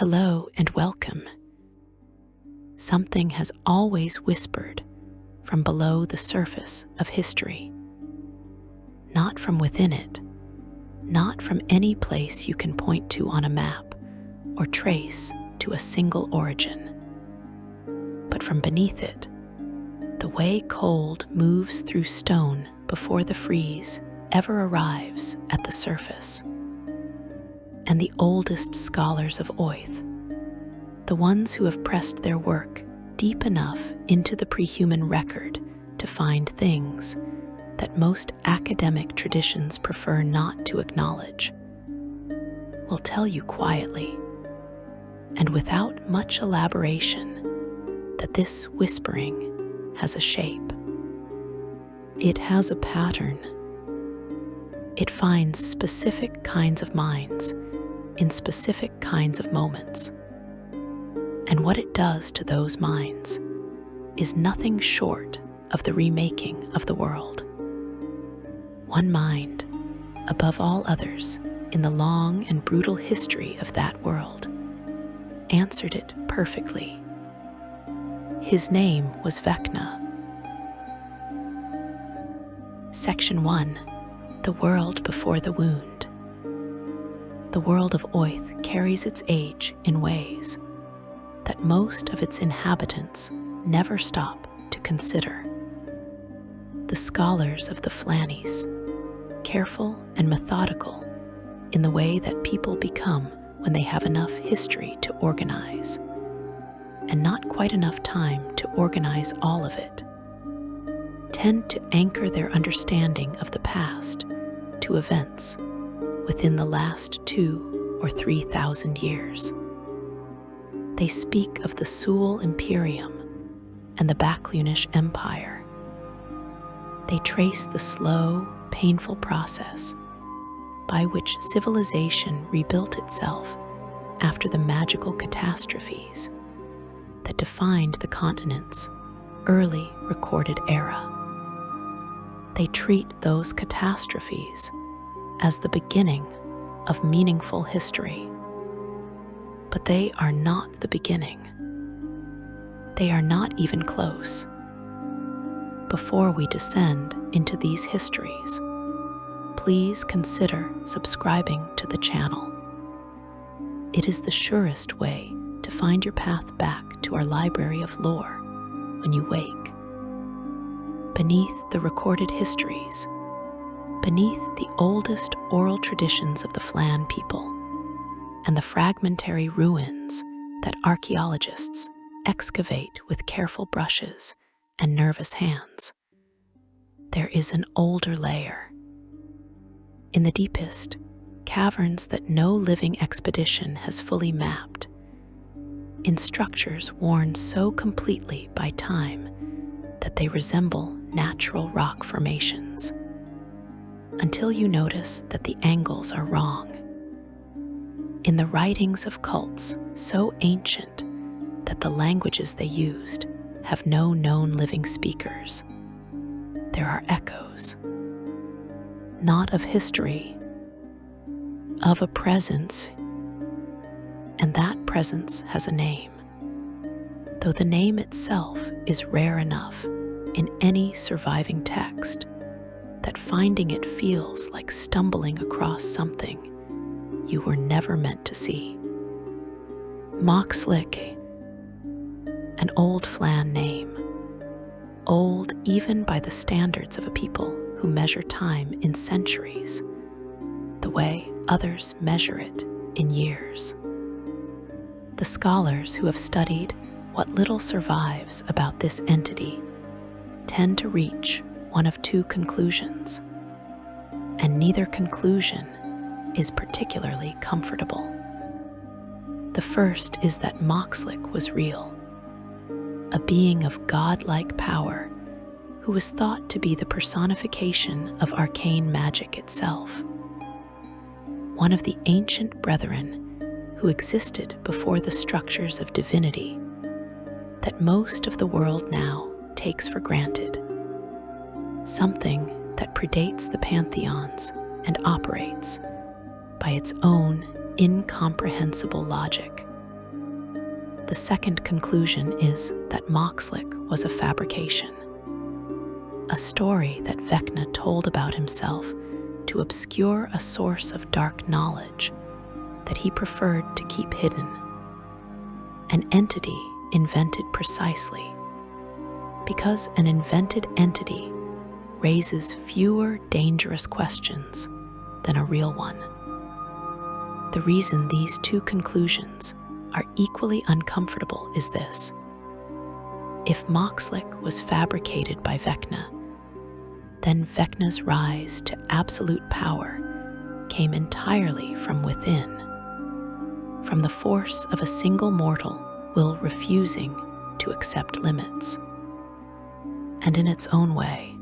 Hello and welcome. Something has always whispered from below the surface of history. Not from within it, not from any place you can point to on a map or trace to a single origin, but from beneath it, the way cold moves through stone before the freeze ever arrives at the surface. And the oldest scholars of Oath, the ones who have pressed their work deep enough into the pre-human record to find things that most academic traditions prefer not to acknowledge, will tell you quietly and without much elaboration that this whispering has a shape. It has a pattern. It finds specific kinds of minds in specific kinds of moments. And what it does to those minds is nothing short of the remaking of the world. One mind, above all others in the long and brutal history of that world, answered it perfectly. His name was Vecna. Section 1. The World Before the Wound. The world of Oath carries its age in ways that most of its inhabitants never stop to consider. The scholars of the Fleath, careful and methodical in the way that people become when they have enough history to organize, and not quite enough time to organize all of it, tend to anchor their understanding of the past to events within the last 2,000 or 3,000 years. They speak of the Sul Imperium and the Backlunish Empire. They trace the slow, painful process by which civilization rebuilt itself after the magical catastrophes that defined the continent's early recorded era. They treat those catastrophes as the beginning of meaningful history. But they are not the beginning. They are not even close. Before we descend into these histories, please consider subscribing to the channel. It is the surest way to find your path back to our library of lore when you wake. Beneath the recorded histories, beneath the oldest oral traditions of the Flan people, and the fragmentary ruins that archaeologists excavate with careful brushes and nervous hands, there is an older layer. In the deepest caverns that no living expedition has fully mapped, in structures worn so completely by time that they resemble natural rock formations, until you notice that the angles are wrong. In the writings of cults so ancient that the languages they used have no known living speakers, there are echoes, not of history, of a presence, and that presence has a name, though the name itself is rare enough in any surviving text that finding it feels like stumbling across something you were never meant to see. Mok'slyk, an old Flan name, old even by the standards of a people who measure time in centuries, the way others measure it in years. The scholars who have studied what little survives about this entity tend to reach one of two conclusions, and neither conclusion is particularly comfortable. The first is that Mok'slyk was real, a being of godlike power who was thought to be the personification of arcane magic itself, one of the ancient brethren who existed before the structures of divinity that most of the world now takes for granted, something that predates the pantheons and operates by its own incomprehensible logic. The second conclusion is that Mok'slyk was a fabrication, a story that Vecna told about himself to obscure a source of dark knowledge that he preferred to keep hidden, an entity invented precisely because an invented entity raises fewer dangerous questions than a real one. The reason these two conclusions are equally uncomfortable is this. If Mok'slyk was fabricated by Vecna, then Vecna's rise to absolute power came entirely from within, from the force of a single mortal will refusing to accept limits. And in its own way,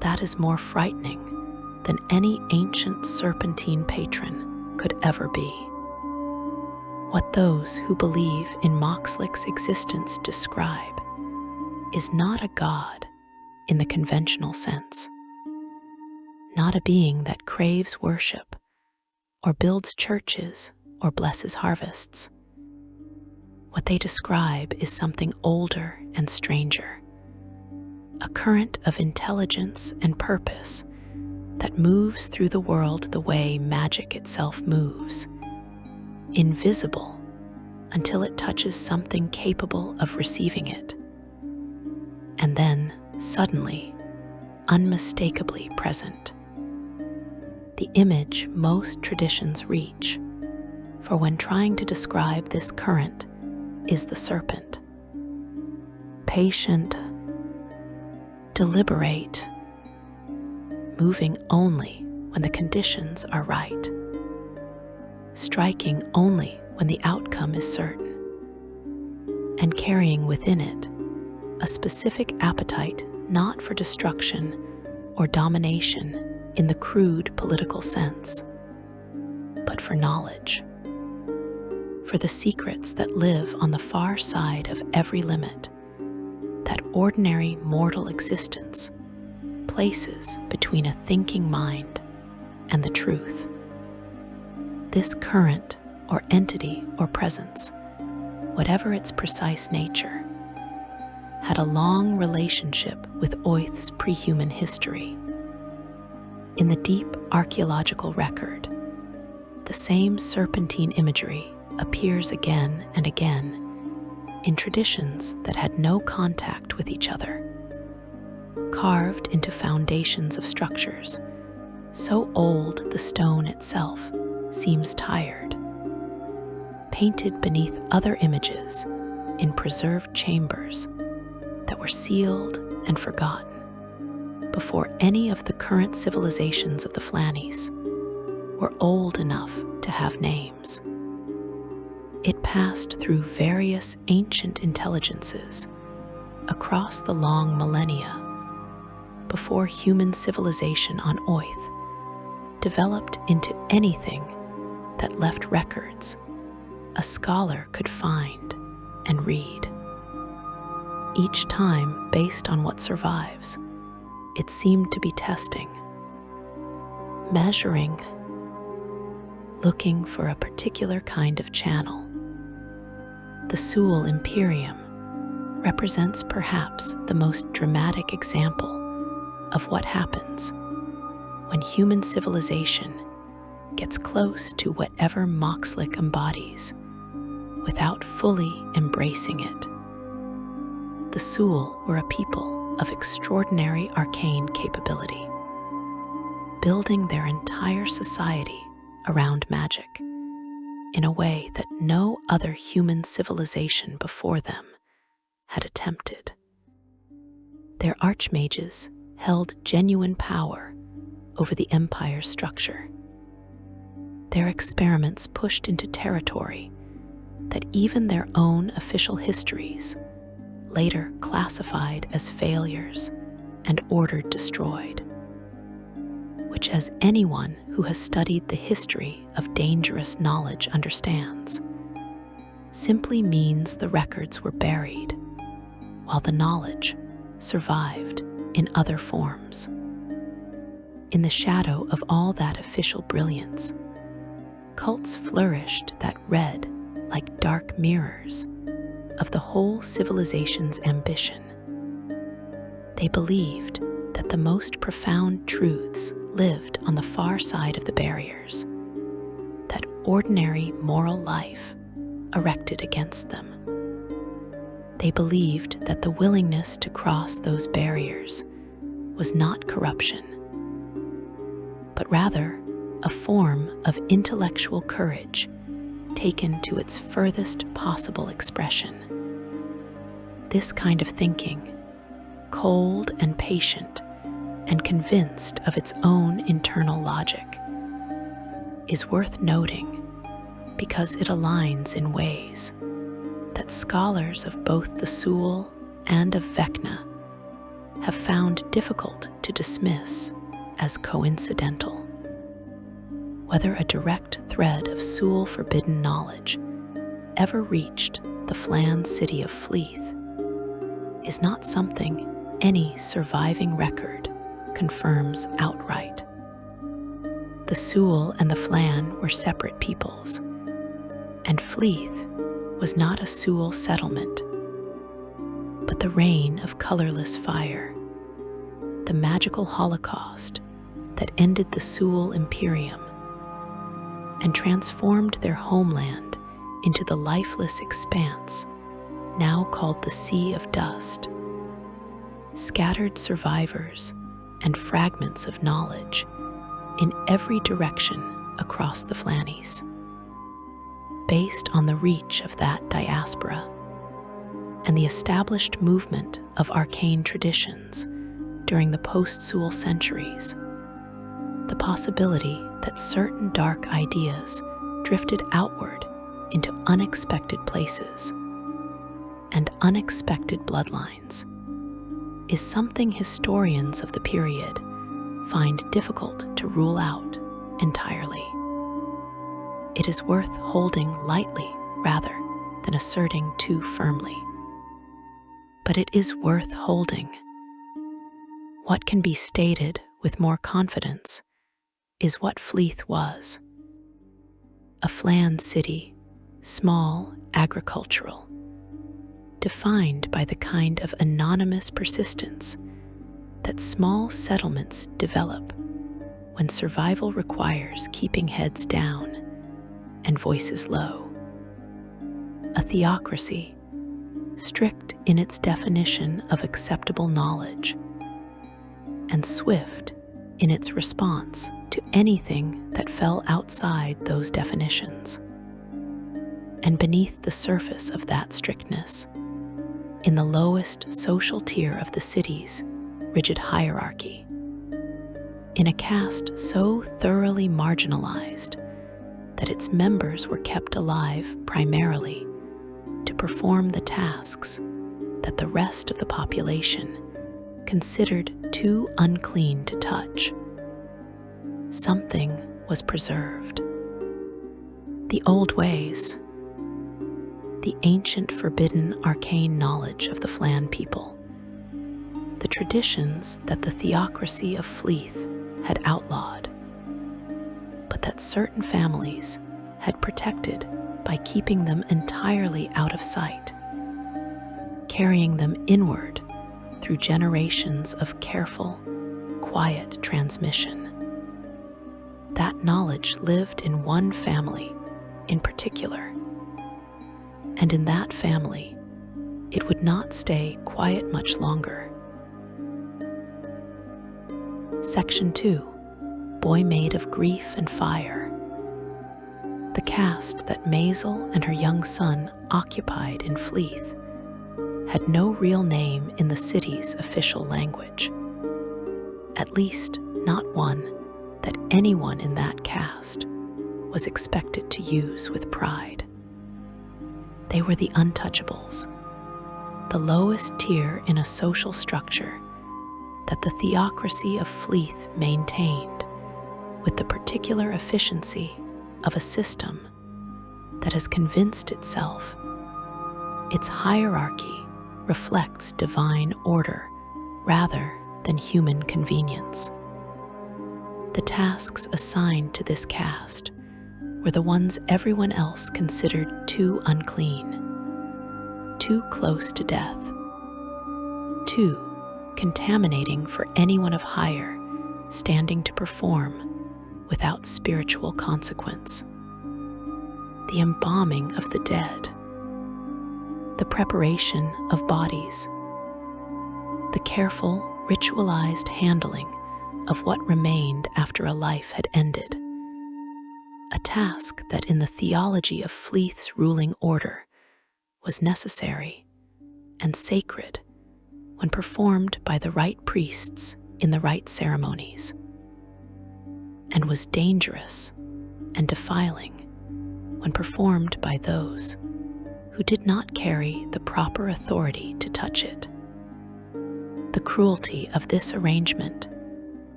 that is more frightening than any ancient serpentine patron could ever be. What those who believe in Mok'slyk's existence describe is not a god in the conventional sense, not a being that craves worship or builds churches or blesses harvests. What they describe is something older and stranger, a current of intelligence and purpose that moves through the world the way magic itself moves, invisible until it touches something capable of receiving it, and then, suddenly, unmistakably present. The image most traditions reach for when trying to describe this current is the serpent. Patient, deliberate, moving only when the conditions are right, striking only when the outcome is certain, and carrying within it a specific appetite not for destruction or domination in the crude political sense, but for knowledge, for the secrets that live on the far side of every limit that ordinary mortal existence places between a thinking mind and the truth. This current or entity or presence, whatever its precise nature, had a long relationship with Oith's pre-human history. In the deep archaeological record, the same serpentine imagery appears again and again in traditions that had no contact with each other, carved into foundations of structures so old the stone itself seems tired, painted beneath other images in preserved chambers that were sealed and forgotten before any of the current civilizations of the Fleath were old enough to have names. It passed through various ancient intelligences across the long millennia before human civilization on Oith developed into anything that left records a scholar could find and read. Each time, based on what survives, it seemed to be testing, measuring, looking for a particular kind of channel. The Sul Imperium represents perhaps the most dramatic example of what happens when human civilization gets close to whatever Mok'slyk embodies without fully embracing it. The Sul were a people of extraordinary arcane capability, building their entire society around magic in a way that no other human civilization before them had attempted. Their archmages held genuine power over the empire's structure. Their experiments pushed into territory that even their own official histories later classified as failures and ordered destroyed, which, as anyone who has studied the history of dangerous knowledge understands, simply means the records were buried while the knowledge survived in other forms. In the shadow of all that official brilliance, cults flourished that read like dark mirrors of the whole civilization's ambition. They believed that the most profound truths lived on the far side of the barriers, that ordinary moral life erected against them. They believed that the willingness to cross those barriers was not corruption, but rather a form of intellectual courage taken to its furthest possible expression. This kind of thinking, cold and patient and convinced of its own internal logic, is worth noting because it aligns in ways that scholars of both the Sul and of Vecna have found difficult to dismiss as coincidental. Whether a direct thread of Sul forbidden knowledge ever reached the Flan city of Fleath is not something any surviving record confirms outright. The Sul and the Flan were separate peoples, and Fleath was not a Sul settlement, but the reign of colorless fire, the magical holocaust that ended the Sul Imperium and transformed their homeland into the lifeless expanse now called the Sea of Dust. Scattered survivors and fragments of knowledge in every direction across the Flannies. Based on the reach of that diaspora and the established movement of arcane traditions during the post-Sul centuries, the possibility that certain dark ideas drifted outward into unexpected places and unexpected bloodlines is something historians of the period find difficult to rule out entirely. It is worth holding lightly rather than asserting too firmly. But it is worth holding. What can be stated with more confidence is what Fleath was. A Flan city, small, agricultural, defined by the kind of anonymous persistence that small settlements develop when survival requires keeping heads down and voices low. A theocracy, strict in its definition of acceptable knowledge, and swift in its response to anything that fell outside those definitions. And beneath the surface of that strictness, in the lowest social tier of the city's rigid hierarchy, in a caste so thoroughly marginalized that its members were kept alive primarily to perform the tasks that the rest of the population considered too unclean to touch, something was preserved. The old ways, the ancient forbidden arcane knowledge of the Flan people, the traditions that the theocracy of Fleath had outlawed, but that certain families had protected by keeping them entirely out of sight, carrying them inward through generations of careful, quiet transmission. That knowledge lived in one family in particular, and in that family, it would not stay quiet much longer. Section 2, Boy Made of Grief and Fire. The caste that Maisel and her young son occupied in Fleath had no real name in the city's official language, at least not one that anyone in that caste was expected to use with pride. They were the untouchables, the lowest tier in a social structure that the theocracy of Fleath maintained with the particular efficiency of a system that has convinced itself its hierarchy reflects divine order rather than human convenience. The tasks assigned to this caste were the ones everyone else considered too unclean, too close to death, too contaminating for anyone of higher standing to perform without spiritual consequence. The embalming of the dead, the preparation of bodies, the careful, ritualized handling of what remained after a life had ended. A task that in the theology of Fleath's ruling order was necessary and sacred when performed by the right priests in the right ceremonies, and was dangerous and defiling when performed by those who did not carry the proper authority to touch it. The cruelty of this arrangement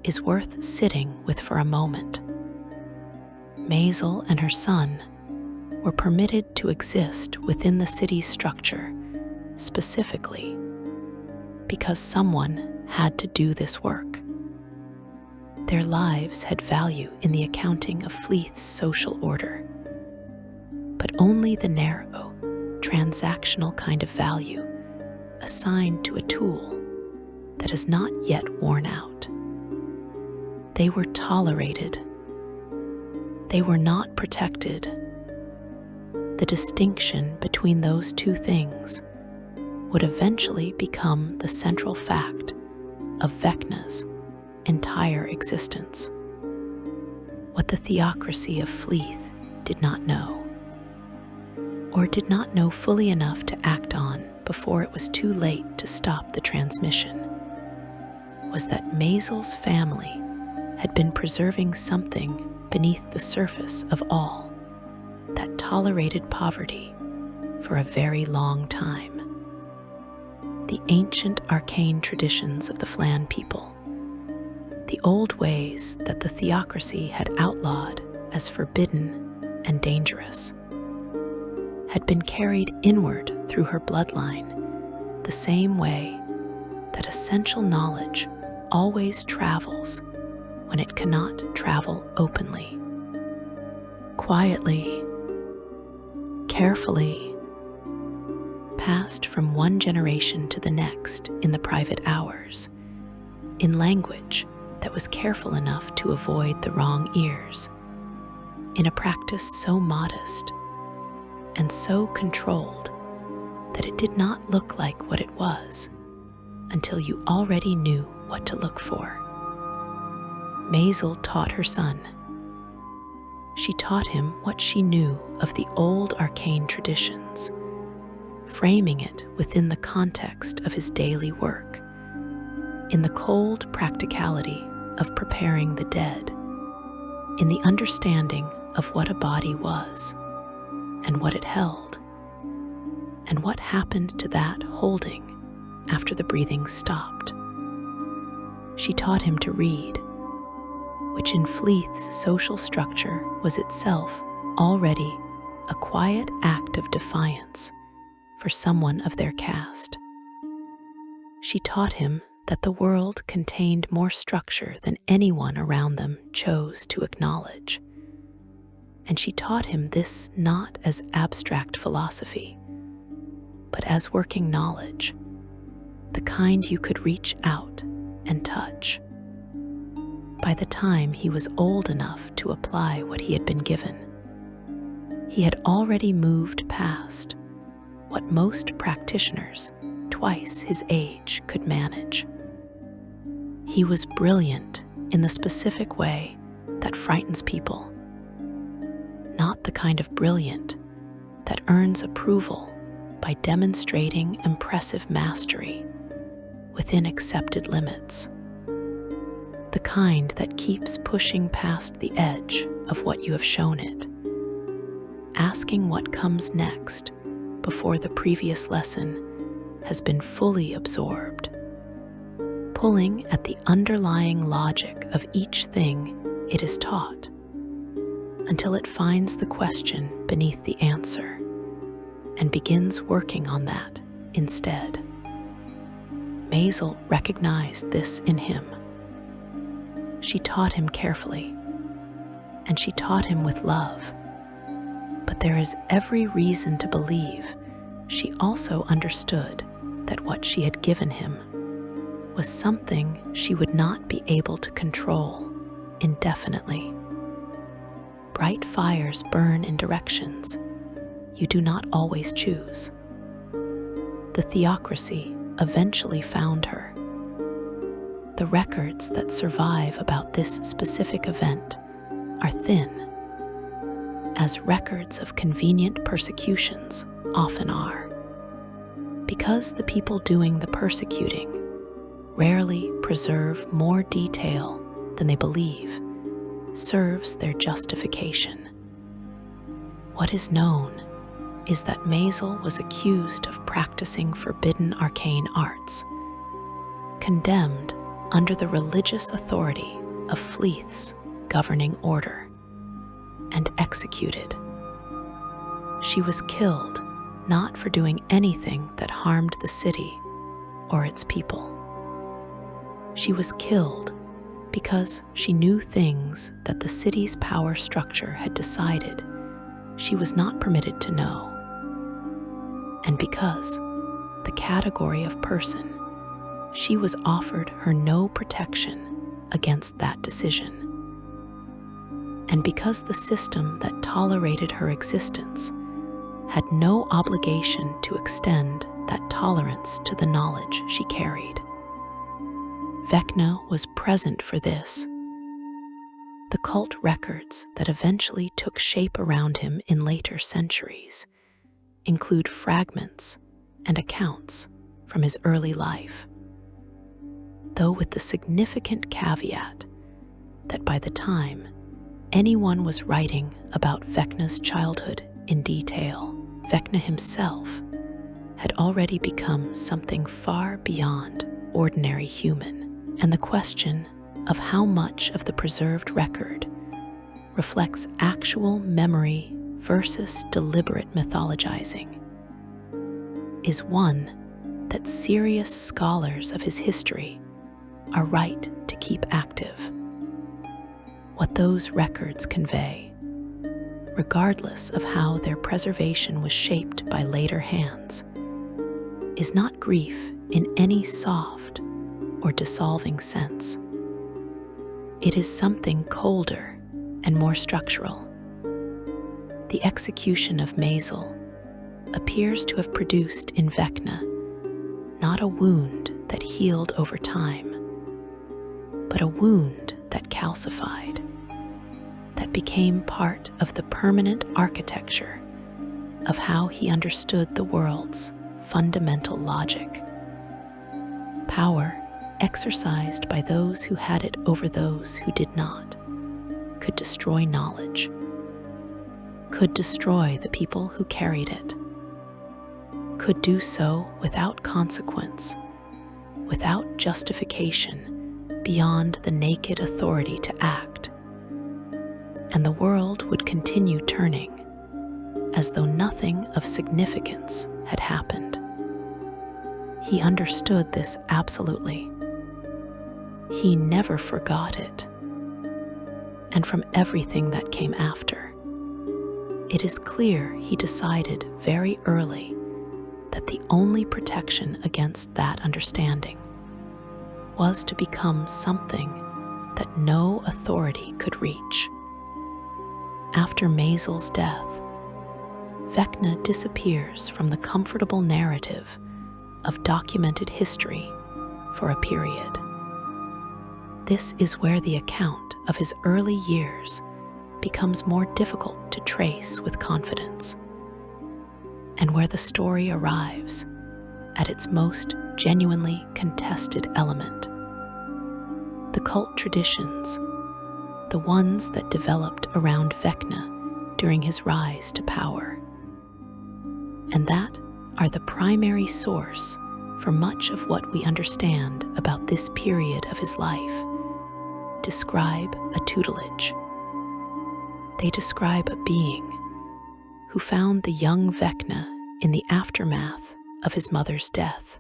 is worth sitting with for a moment. Maisel and her son were permitted to exist within the city's structure specifically because someone had to do this work. Their lives had value in the accounting of Fleath's social order, but only the narrow, transactional kind of value assigned to a tool that is not yet worn out. They were tolerated. They were not protected. The distinction between those two things would eventually become the central fact of Vecna's entire existence. What the theocracy of Fleath did not know, or did not know fully enough to act on before it was too late to stop the transmission, was that Maisel's family had been preserving something beneath the surface of all that tolerated poverty for a very long time. The ancient arcane traditions of the Flan people, the old ways that the theocracy had outlawed as forbidden and dangerous, had been carried inward through her bloodline the same way that essential knowledge always travels when it cannot travel openly. Quietly, carefully, passed from one generation to the next in the private hours, in language that was careful enough to avoid the wrong ears, in a practice so modest and so controlled that it did not look like what it was until you already knew what to look for. Maisel taught her son. She taught him what she knew of the old arcane traditions, framing it within the context of his daily work, in the cold practicality of preparing the dead, in the understanding of what a body was, and what it held, and what happened to that holding after the breathing stopped. She taught him to read, which in Fleath's social structure was itself already a quiet act of defiance for someone of their caste. She taught him that the world contained more structure than anyone around them chose to acknowledge. And she taught him this not as abstract philosophy, but as working knowledge, the kind you could reach out and touch. By the time he was old enough to apply what he had been given, he had already moved past what most practitioners twice his age could manage. He was brilliant in the specific way that frightens people, not the kind of brilliant that earns approval by demonstrating impressive mastery within accepted limits, the kind that keeps pushing past the edge of what you have shown it, asking what comes next before the previous lesson has been fully absorbed, pulling at the underlying logic of each thing it is taught until it finds the question beneath the answer and begins working on that instead. Maisel recognized this in him. She taught him carefully, and she taught him with love, but there is every reason to believe she also understood that what she had given him was something she would not be able to control indefinitely. Bright fires burn in directions you do not always choose. The theocracy eventually found her. The records that survive about this specific event are thin, as records of convenient persecutions often are, because the people doing the persecuting rarely preserve more detail than they believe serves their justification. What is known is that Mazel was accused of practicing forbidden arcane arts, condemned under the religious authority of Fleath's governing order, and executed. She was killed not for doing anything that harmed the city or its people. She was killed because she knew things that the city's power structure had decided she was not permitted to know, and because the category of person she was offered her no protection against that decision, and because the system that tolerated her existence had no obligation to extend that tolerance to the knowledge she carried. Vecna was present for this. The cult records that eventually took shape around him in later centuries include fragments and accounts from his early life, though with the significant caveat that by the time anyone was writing about Vecna's childhood in detail, Vecna himself had already become something far beyond ordinary human, and the question of how much of the preserved record reflects actual memory versus deliberate mythologizing is one that serious scholars of his history are right to keep active. What those records convey, regardless of how their preservation was shaped by later hands, is not grief in any soft or dissolving sense. It is something colder and more structural. The execution of Mazel appears to have produced in Vecna not a wound that healed over time, but a wound that calcified, that became part of the permanent architecture of how he understood the world's fundamental logic. Power exercised by those who had it over those who did not could destroy knowledge, could destroy the people who carried it, could do so without consequence, without justification beyond the naked authority to act, and the world would continue turning as though nothing of significance had happened. He understood this absolutely. He never forgot it. And from everything that came after, it is clear he decided very early that the only protection against that understanding was to become something that no authority could reach. After Mazel's death, Vecna disappears from the comfortable narrative of documented history for a period. This is where the account of his early years becomes more difficult to trace with confidence, and where the story arrives at its most genuinely contested element. The cult traditions, the ones that developed around Vecna during his rise to power, and that are the primary source for much of what we understand about this period of his life, describe a tutelage. They describe a being who found the young Vecna in the aftermath of his mother's death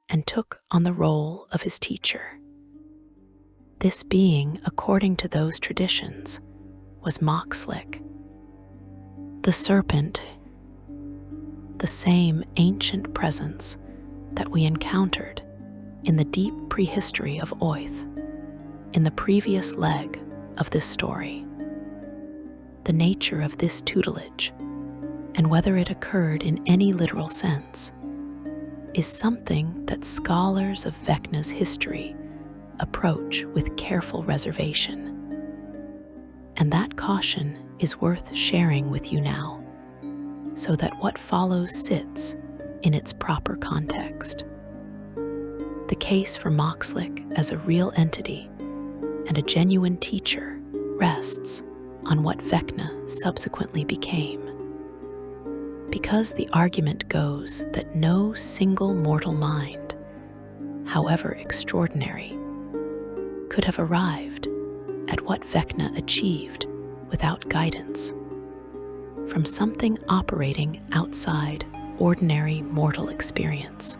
and took on the role of his teacher. This being, according to those traditions, was Mok'slyk, the Serpent, the same ancient presence that we encountered in the deep prehistory of Oath in the previous leg of this story. The nature of this tutelage, and whether it occurred in any literal sense, is something that scholars of Vecna's history approach with careful reservation. And that caution is worth sharing with you now, so that what follows sits in its proper context. The case for Mok'slyk as a real entity and a genuine teacher rests on what Vecna subsequently became. Because the argument goes that no single mortal mind, however extraordinary, could have arrived at what Vecna achieved without guidance from something operating outside ordinary mortal experience.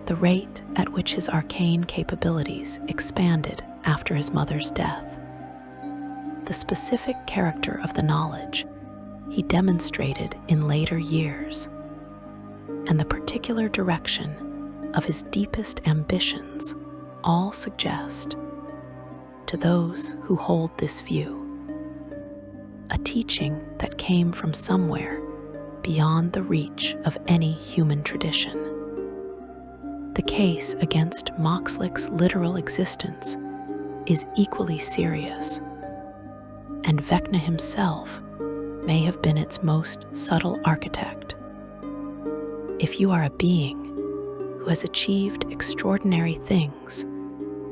The rate at which his arcane capabilities expanded after his mother's death, the specific character of the knowledge he demonstrated in later years, and the particular direction of his deepest ambitions all suggest, to those who hold this view, a teaching that came from somewhere beyond the reach of any human tradition. The case against Mok'slyk's literal existence is equally serious, and Vecna himself may have been its most subtle architect. If you are a being who has achieved extraordinary things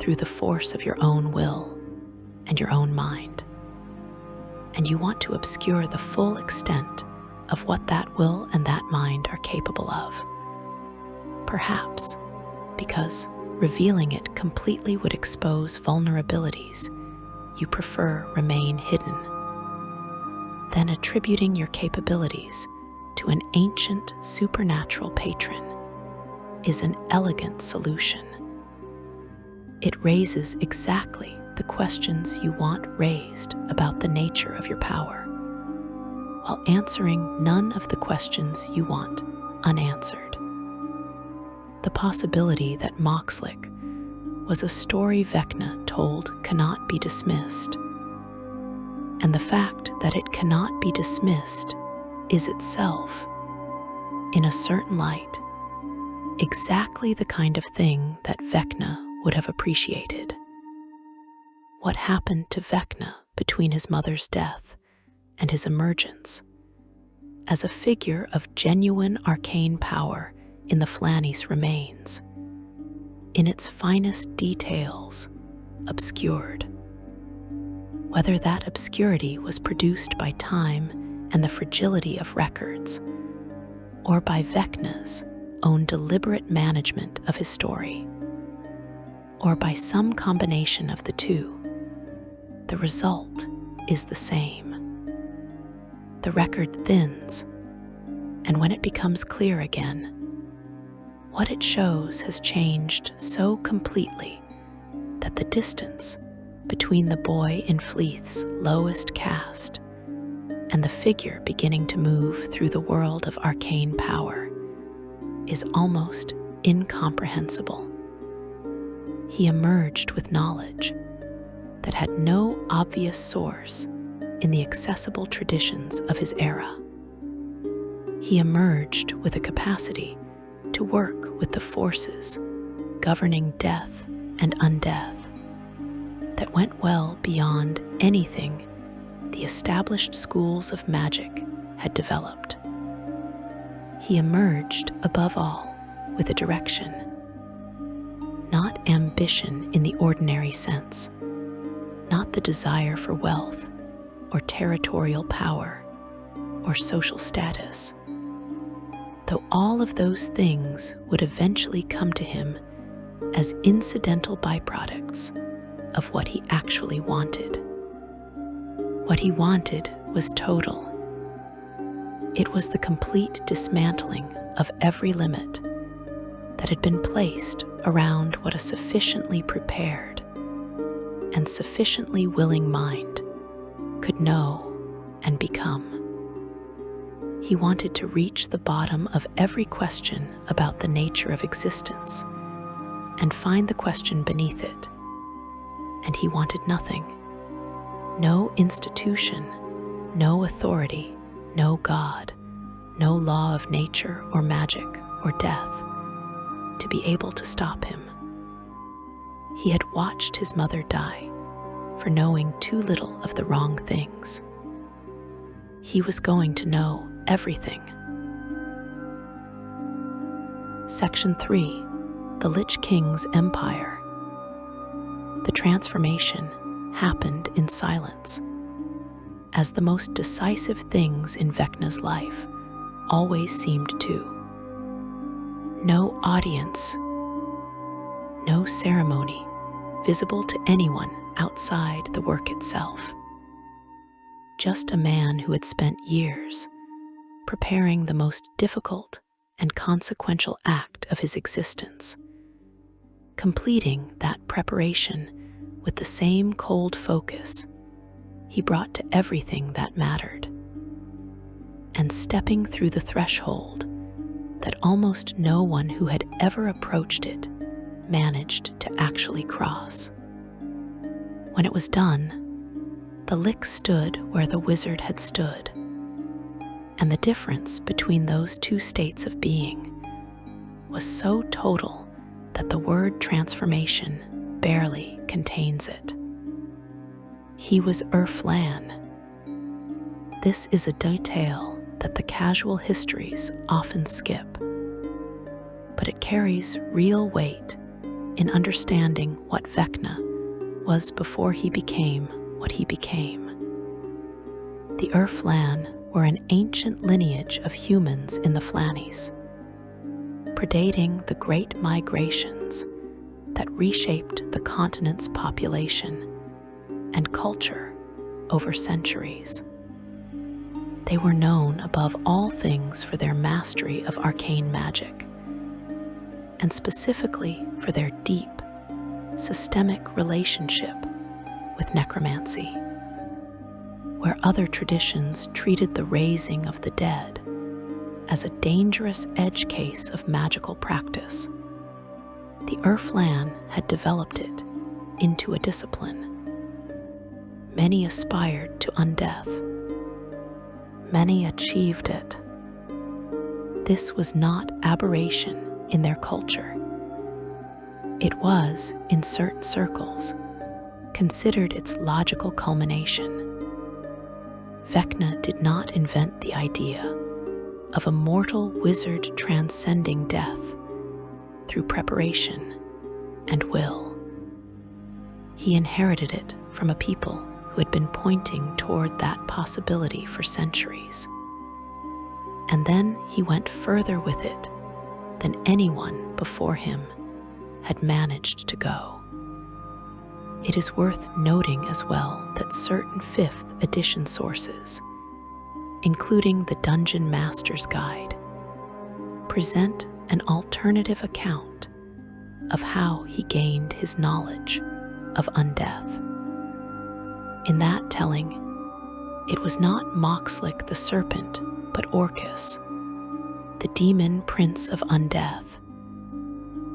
through the force of your own will and your own mind, and you want to obscure the full extent of what that will and that mind are capable of, perhaps because revealing it completely would expose vulnerabilities you prefer remain hidden, then attributing your capabilities to an ancient supernatural patron is an elegant solution. It raises exactly the questions you want raised about the nature of your power, while answering none of the questions you want unanswered. The possibility that Mok'slyk was a story Vecna told cannot be dismissed, and the fact that it cannot be dismissed is itself, in a certain light, exactly the kind of thing that Vecna would have appreciated. What happened to Vecna between his mother's death and his emergence as a figure of genuine arcane power in the Fleath remains, in its finest details, obscured. Whether that obscurity was produced by time and the fragility of records, or by Vecna's own deliberate management of his story, or by some combination of the two, the result is the same. The record thins, and when it becomes clear again, what it shows has changed so completely that the distance between the boy in Fleath's lowest caste and the figure beginning to move through the world of arcane power is almost incomprehensible. He emerged with knowledge that had no obvious source in the accessible traditions of his era. He emerged with a capacity to work with the forces governing death and undeath that went well beyond anything the established schools of magic had developed. He emerged, above all, with a direction, not ambition in the ordinary sense, not the desire for wealth or territorial power or social status, though all of those things would eventually come to him as incidental byproducts of what he actually wanted. What he wanted was total. It was the complete dismantling of every limit that had been placed around what a sufficiently prepared and sufficiently willing mind could know and become. He wanted to reach the bottom of every question about the nature of existence and find the question beneath it. And he wanted nothing. No institution, no authority, no God, no law of nature or magic or death to be able to stop him. He had watched his mother die for knowing too little of the wrong things. He was going to know everything. Section 3. The Lich King's Empire. The transformation happened in silence, as the most decisive things in Vecna's life always seemed to. No audience, no ceremony visible to anyone outside the work itself. Just a man who had spent years preparing the most difficult and consequential act of his existence, completing that preparation with the same cold focus he brought to everything that mattered, and stepping through the threshold that almost no one who had ever approached it managed to actually cross. When it was done, the Lich stood where the wizard had stood, and the difference between those two states of being was so total that the word transformation barely contains it. He was Urflan. This is a detail that the casual histories often skip, but it carries real weight in understanding what Vecna was before he became what he became. The Urflan were an ancient lineage of humans in the Flannies, predating the great migrations that reshaped the continent's population and culture over centuries. They were known above all things for their mastery of arcane magic, and specifically for their deep, systemic relationship with necromancy, where other traditions treated the raising of the dead as a dangerous edge case of magical practice. The Urflan had developed it into a discipline. Many aspired to undeath. Many achieved it. This was not aberration in their culture. It was, in certain circles, considered its logical culmination. Vecna did not invent the idea of a mortal wizard transcending death through preparation and will. He inherited it from a people who had been pointing toward that possibility for centuries. And then he went further with it than anyone before him had managed to go. It is worth noting as well that certain 5th edition sources, including the Dungeon Master's Guide, present an alternative account of how he gained his knowledge of undeath. In that telling, it was not Mok'slyk the Serpent, but Orcus, the demon prince of undeath,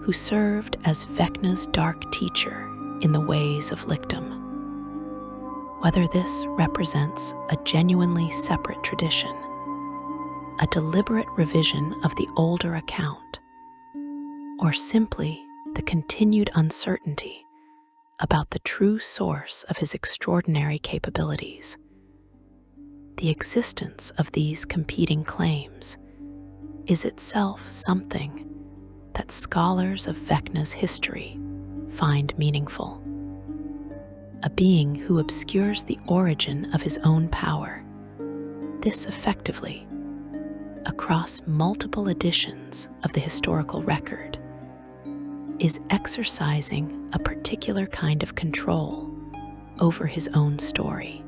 who served as Vecna's dark teacher in the ways of Lichdom. Whether this represents a genuinely separate tradition, a deliberate revision of the older account, or simply the continued uncertainty about the true source of his extraordinary capabilities, the existence of these competing claims is itself something that scholars of Vecna's history find meaningful. A being who obscures the origin of his own power, this effectively, across multiple editions of the historical record, is exercising a particular kind of control over his own story.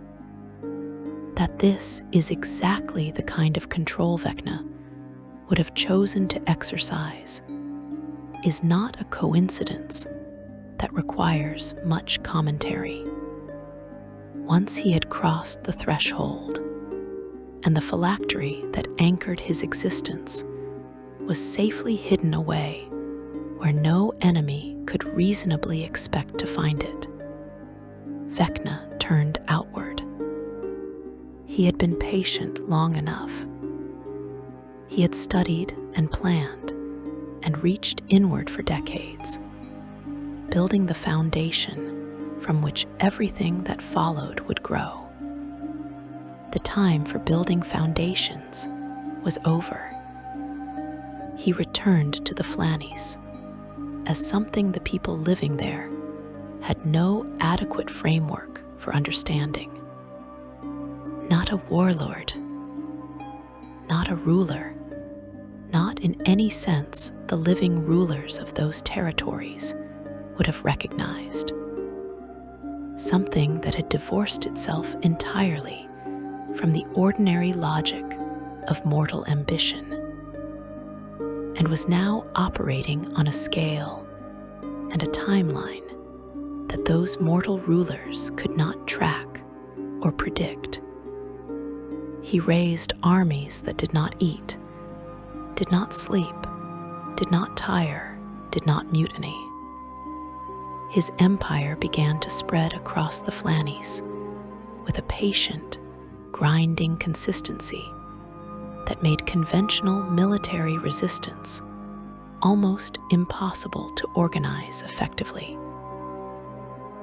That this is exactly the kind of control Vecna would have chosen to exercise is not a coincidence that requires much commentary. Once he had crossed the threshold, and the phylactery that anchored his existence was safely hidden away where no enemy could reasonably expect to find it. Vecna turned outward. He had been patient long enough. He had studied and planned and reached inward for decades, building the foundation from which everything that followed would grow. The time for building foundations was over. He returned to the Fleath as something the people living there had no adequate framework for understanding. Not a warlord, not a ruler, not in any sense the living rulers of those territories would have recognized. Something that had divorced itself entirely from the ordinary logic of mortal ambition, and was now operating on a scale and a timeline that those mortal rulers could not track or predict. He raised armies that did not eat, did not sleep, did not tire, did not mutiny. His empire began to spread across the Fleath with a patient, grinding consistency that made conventional military resistance almost impossible to organize effectively.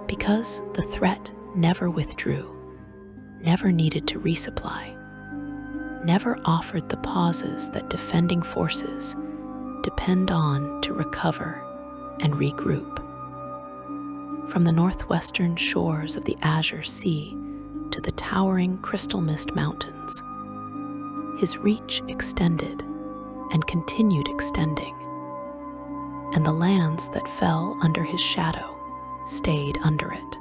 Because the threat never withdrew, never needed to resupply, never offered the pauses that defending forces depend on to recover and regroup. From the northwestern shores of the Azure Sea to the towering Crystal Mist Mountains, his reach extended and continued extending, and the lands that fell under his shadow stayed under it.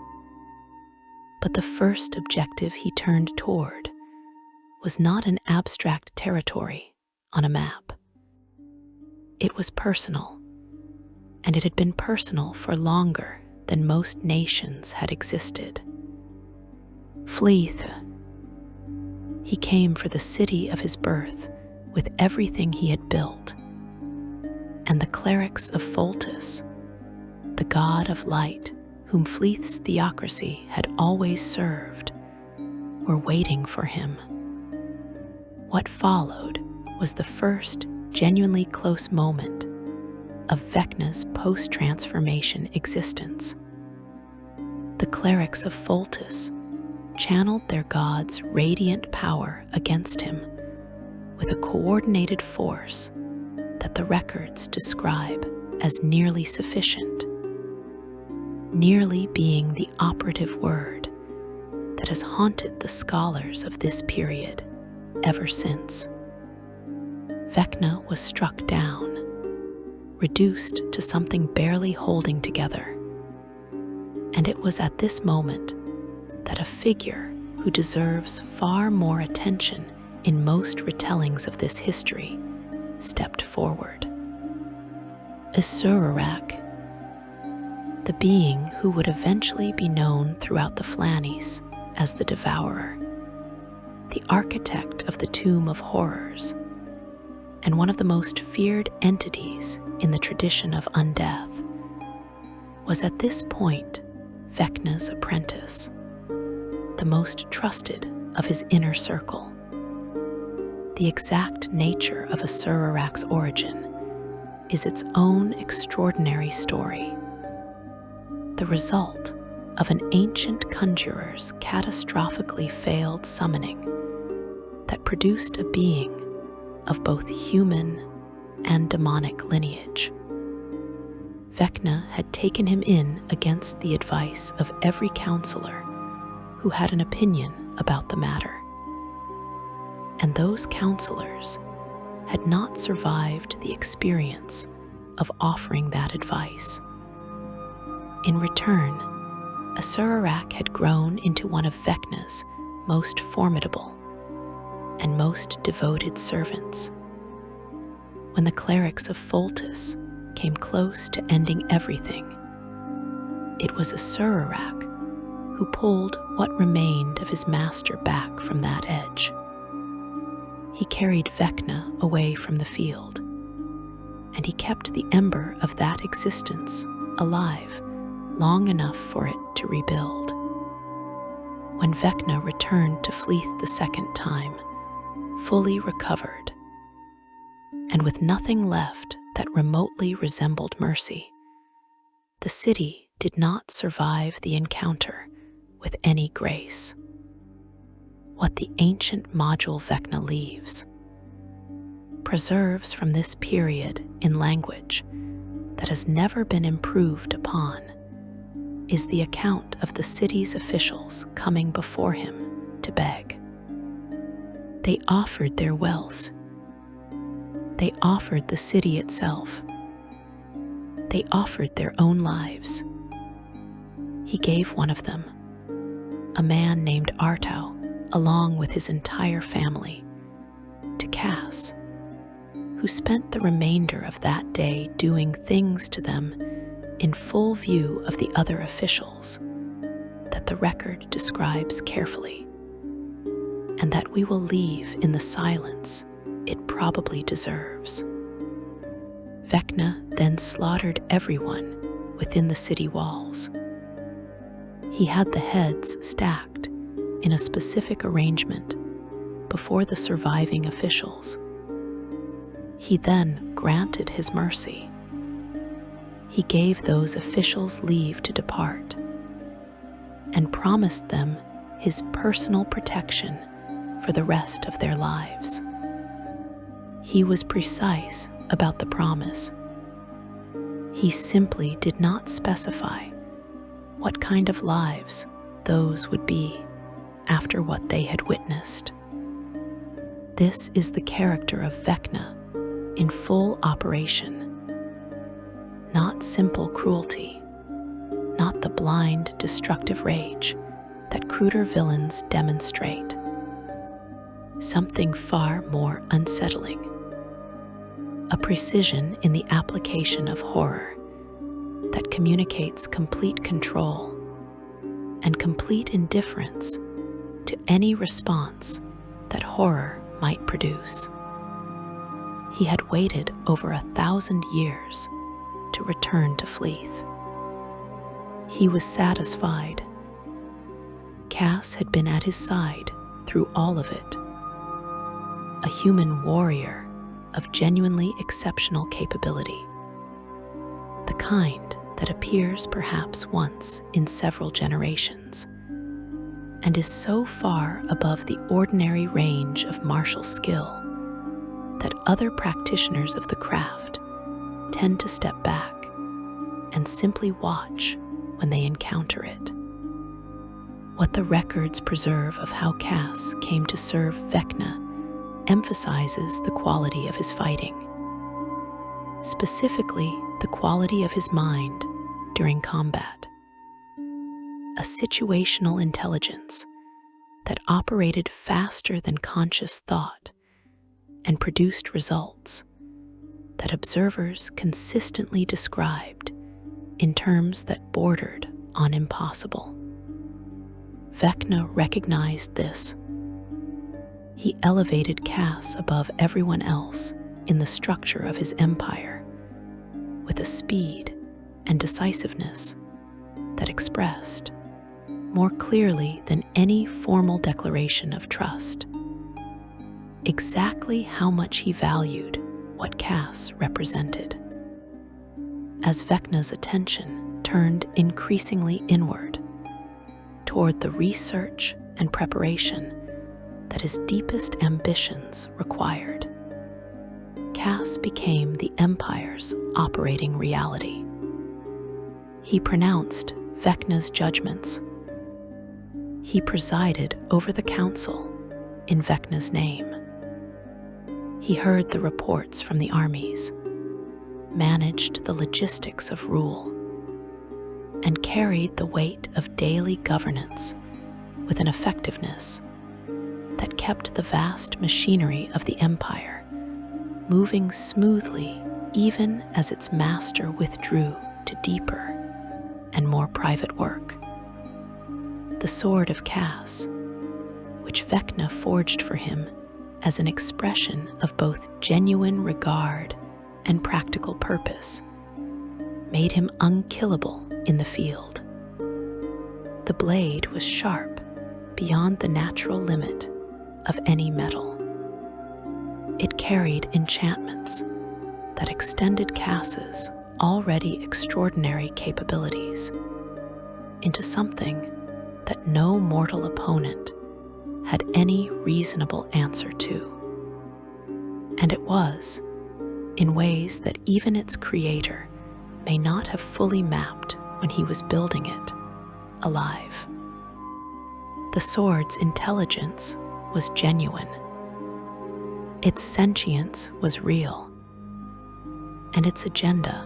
But the first objective he turned toward was not an abstract territory on a map. It was personal, and it had been personal for longer than most nations had existed. Fleath. He came for the city of his birth with everything he had built, and the clerics of Foltest, the god of light whom Fleeth's theocracy had always served, were waiting for him. What followed was the first genuinely close moment of Vecna's post-transformation existence. The clerics of Foltest channeled their god's radiant power against him with a coordinated force that the records describe as nearly sufficient, nearly being the operative word that has haunted the scholars of this period ever since. Vecna was struck down, reduced to something barely holding together, and it was at this moment that a figure who deserves far more attention in most retellings of this history stepped forward. Asurrak, the being who would eventually be known throughout the Fleath as the Devourer, the architect of the Tomb of Horrors, and one of the most feared entities in the tradition of undeath, was at this point Vecna's apprentice, the most trusted of his inner circle. The exact nature of Asurrak's origin is its own extraordinary story, the result of an ancient conjurer's catastrophically failed summoning that produced a being of both human and demonic lineage. Vecna had taken him in against the advice of every counselor who had an opinion about the matter. And those counselors had not survived the experience of offering that advice. In return, Asurrak had grown into one of Vecna's most formidable and most devoted servants. When the clerics of Foltest came close to ending everything, it was Asurrak who pulled what remained of his master back from that edge. He carried Vecna away from the field, and he kept the ember of that existence alive long enough for it to rebuild. When Vecna returned to Fleath the second time, fully recovered, and with nothing left that remotely resembled mercy, the city did not survive the encounter with any grace. What the ancient module Vecna leaves preserves from this period in language that has never been improved upon is the account of the city's officials coming before him to beg. They offered their wealth. They offered the city itself. They offered their own lives. He gave one of them, a man named Artau, along with his entire family, to Cass, who spent the remainder of that day doing things to them in full view of the other officials that the record describes carefully, and that we will leave in the silence it probably deserves. Vecna then slaughtered everyone within the city walls. He had the heads stacked in a specific arrangement before the surviving officials. He then granted his mercy. He gave those officials leave to depart and promised them his personal protection for the rest of their lives. He was precise about the promise. He simply did not specify what kind of lives those would be after what they had witnessed. This is the character of Vecna in full operation. Not simple cruelty, not the blind, destructive rage that cruder villains demonstrate. Something far more unsettling. A precision in the application of horror that communicates complete control and complete indifference to any response that horror might produce. He had waited over 1,000 years to return to Fleath. He was satisfied. Cass had been at his side through all of it. A human warrior of genuinely exceptional capability. The kind that appears perhaps once in several generations and is so far above the ordinary range of martial skill that other practitioners of the craft tend to step back and simply watch when they encounter it. What the records preserve of how Cass came to serve Vecna emphasizes the quality of his fighting, specifically the quality of his mind during combat. A situational intelligence that operated faster than conscious thought and produced results that observers consistently described in terms that bordered on impossible. Vecna recognized this. He elevated Cass above everyone else in the structure of his empire with a speed and decisiveness that expressed, more clearly than any formal declaration of trust, exactly how much he valued what Cass represented. As Vecna's attention turned increasingly inward, toward the research and preparation that his deepest ambitions required, Cass became the Empire's operating reality. He pronounced Vecna's judgments. He presided over the council in Vecna's name. He heard the reports from the armies, managed the logistics of rule, and carried the weight of daily governance with an effectiveness that kept the vast machinery of the Empire moving smoothly even as its master withdrew to deeper and more private work. The sword of Cass, which Vecna forged for him as an expression of both genuine regard and practical purpose, made him unkillable in the field. The blade was sharp beyond the natural limit of any metal. It carried enchantments that extended Cass's already extraordinary capabilities into something that no mortal opponent had any reasonable answer to. And it was, in ways that even its creator may not have fully mapped when he was building it, alive. The sword's intelligence was genuine. Its sentience was real. And its agenda,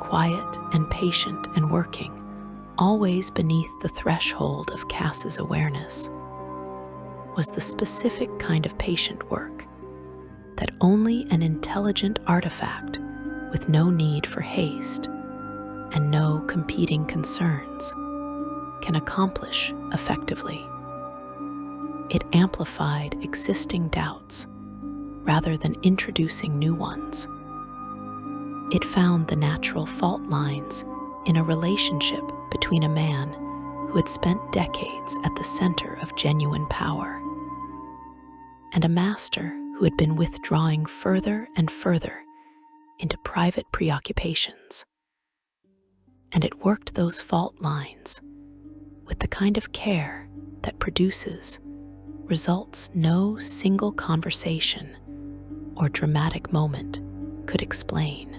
quiet and patient and working, always beneath the threshold of Cass's awareness, was the specific kind of patient work that only an intelligent artifact with no need for haste and no competing concerns can accomplish effectively. It amplified existing doubts rather than introducing new ones. It found the natural fault lines in a relationship between a man who had spent decades at the center of genuine power and a master who had been withdrawing further and further into private preoccupations. And it worked those fault lines with the kind of care that produces results no single conversation or dramatic moment could explain.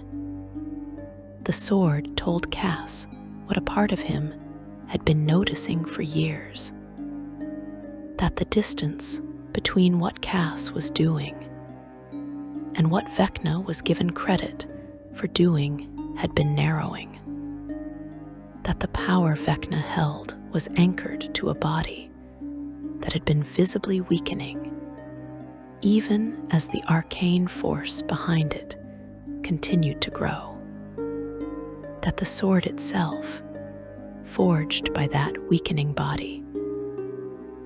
The sword told Cass what a part of him had been noticing for years, that the distance between what Cass was doing and what Vecna was given credit for doing had been narrowing, that the power Vecna held was anchored to a body that had been visibly weakening, even as the arcane force behind it continued to grow, that the sword itself, forged by that weakening body,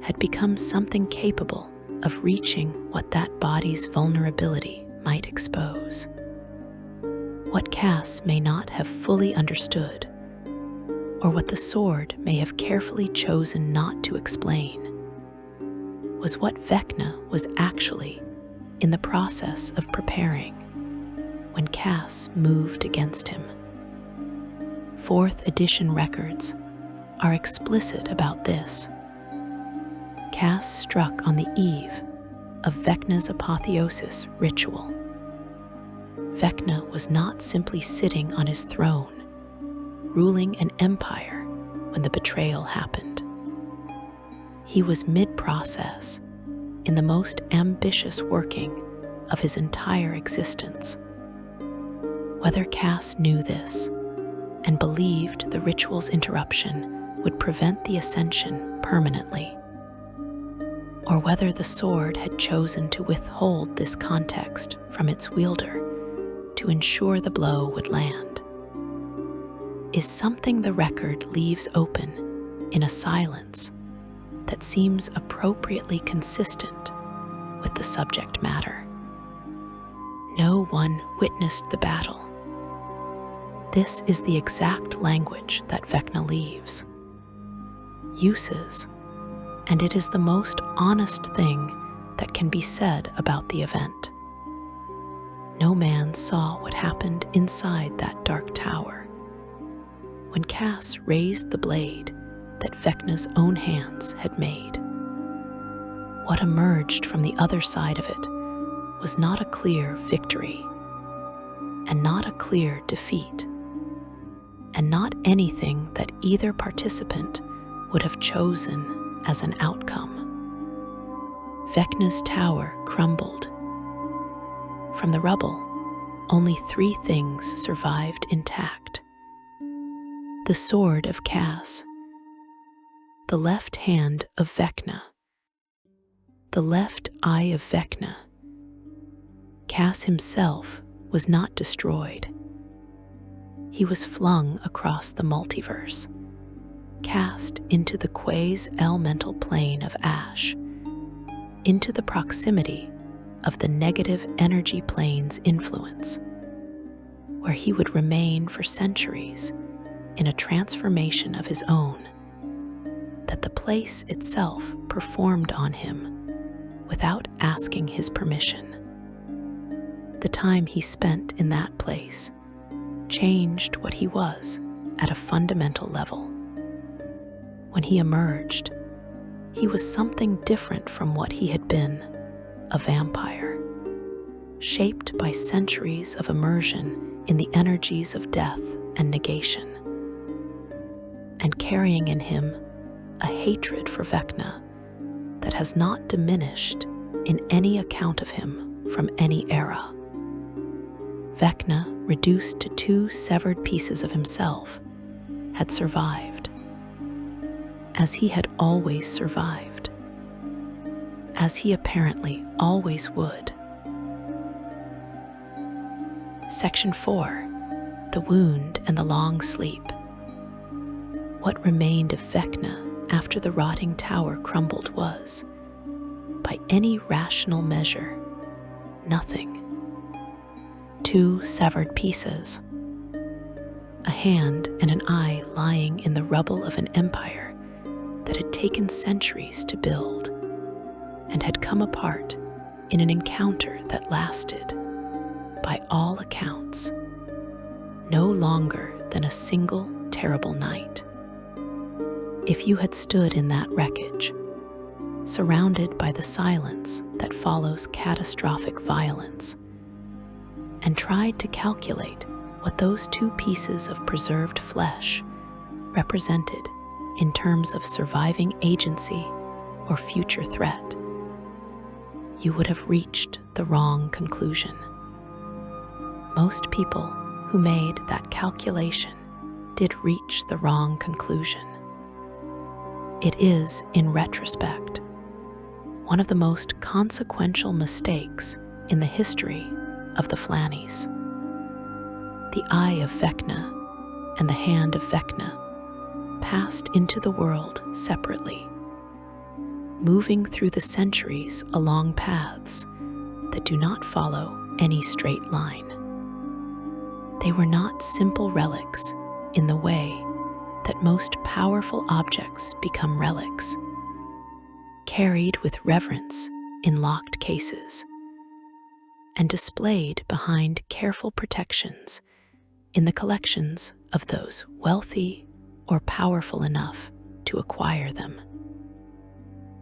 had become something capable of reaching what that body's vulnerability might expose. What Cass may not have fully understood, or what the sword may have carefully chosen not to explain, was what Vecna was actually in the process of preparing when Cass moved against him. 4th edition records are explicit about this. Cass struck on the eve of Vecna's apotheosis ritual. Vecna was not simply sitting on his throne, ruling an empire when the betrayal happened. He was mid-process in the most ambitious working of his entire existence. Whether Cass knew this and believed the ritual's interruption would prevent the ascension permanently, or whether the sword had chosen to withhold this context from its wielder to ensure the blow would land, is something the record leaves open in a silence that seems appropriately consistent with the subject matter. No one witnessed the battle. This is the exact language that Vecna leaves, uses, and it is the most honest thing that can be said about the event. No man saw what happened inside that dark tower when Cass raised the blade that Vecna's own hands had made. What emerged from the other side of it was not a clear victory, and not a clear defeat, and not anything that either participant would have chosen as an outcome. Vecna's tower crumbled. From the rubble, only 3 things survived intact: the sword of Cass, the left hand of Vecna, the left eye of Vecna. Cass himself was not destroyed. He was flung across the multiverse, cast into the Quay's elemental plane of ash, into the proximity of the negative energy plane's influence, where he would remain for centuries in a transformation of his own that the place itself performed on him without asking his permission. The time he spent in that place changed what he was at a fundamental level. When he emerged, he was something different from what he had been, a vampire, shaped by centuries of immersion in the energies of death and negation, and carrying in him a hatred for Vecna that has not diminished in any account of him from any era. Vecna, reduced to 2 severed pieces of himself, had survived, as he had always survived, as he apparently always would. Section 4. The Wound and the Long Sleep. What remained of Vecna after the rotting tower crumbled was, by any rational measure, nothing. 2 severed pieces, a hand and an eye lying in the rubble of an empire that had taken centuries to build and had come apart in an encounter that lasted, by all accounts, no longer than a single terrible night. If you had stood in that wreckage, surrounded by the silence that follows catastrophic violence, and tried to calculate what those 2 pieces of preserved flesh represented in terms of surviving agency or future threat, you would have reached the wrong conclusion. Most people who made that calculation did reach the wrong conclusion. It is, in retrospect, one of the most consequential mistakes in the history of the Flannies. The eye of Vecna and the hand of Vecna passed into the world separately, moving through the centuries along paths that do not follow any straight line. They were not simple relics in the way that most powerful objects become relics, carried with reverence in locked cases, and displayed behind careful protections in the collections of those wealthy or powerful enough to acquire them.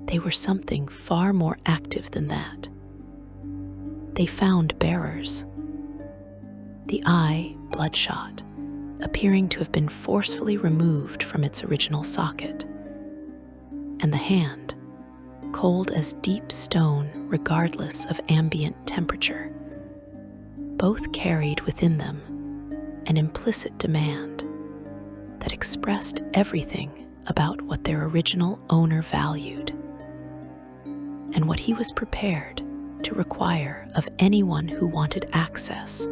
They were something far more active than that. They found bearers. The eye, bloodshot, appearing to have been forcefully removed from its original socket, and the hand, cold as deep stone regardless of ambient temperature, both carried within them an implicit demand that expressed everything about what their original owner valued, and what he was prepared to require of anyone who wanted access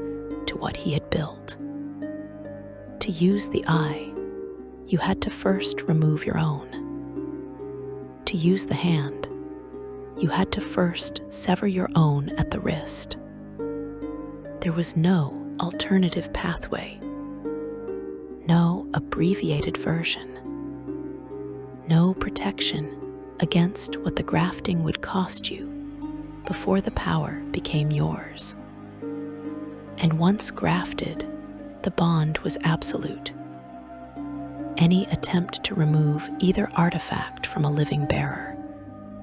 to what he had built. To use the eye, you had to first remove your own. To use the hand, you had to first sever your own at the wrist. There was no alternative pathway, no abbreviated version, no protection against what the grafting would cost you before the power became yours. And once grafted, the bond was absolute. Any attempt to remove either artifact from a living bearer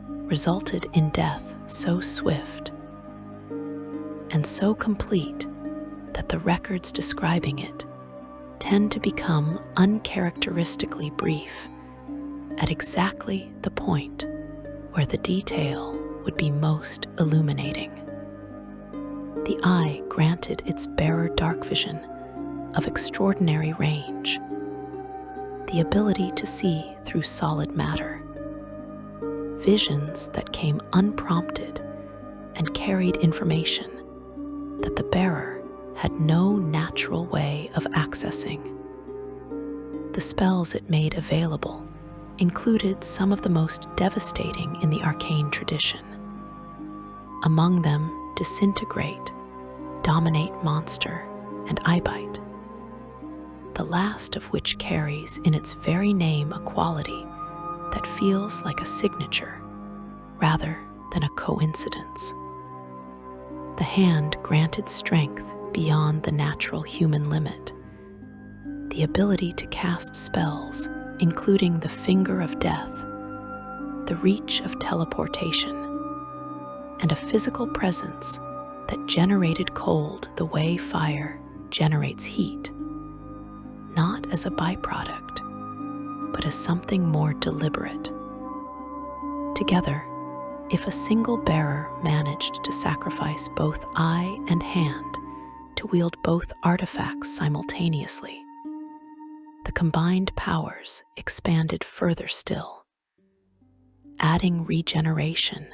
resulted in death so swift and so complete that the records describing it tend to become uncharacteristically brief at exactly the point where the detail would be most illuminating. The eye granted its bearer dark vision of extraordinary range, the ability to see through solid matter, visions that came unprompted and carried information that the bearer had no natural way of accessing. The spells it made available included some of the most devastating in the arcane tradition. Among them, disintegrate, dominate monster, and eyebite, the last of which carries in its very name a quality that feels like a signature rather than a coincidence. The hand granted strength beyond the natural human limit, the ability to cast spells, including the finger of death, the reach of teleportation, and a physical presence that generated cold the way fire generates heat, not as a byproduct, but as something more deliberate. Together, if a single bearer managed to sacrifice both eye and hand to wield both artifacts simultaneously, the combined powers expanded further still, adding regeneration,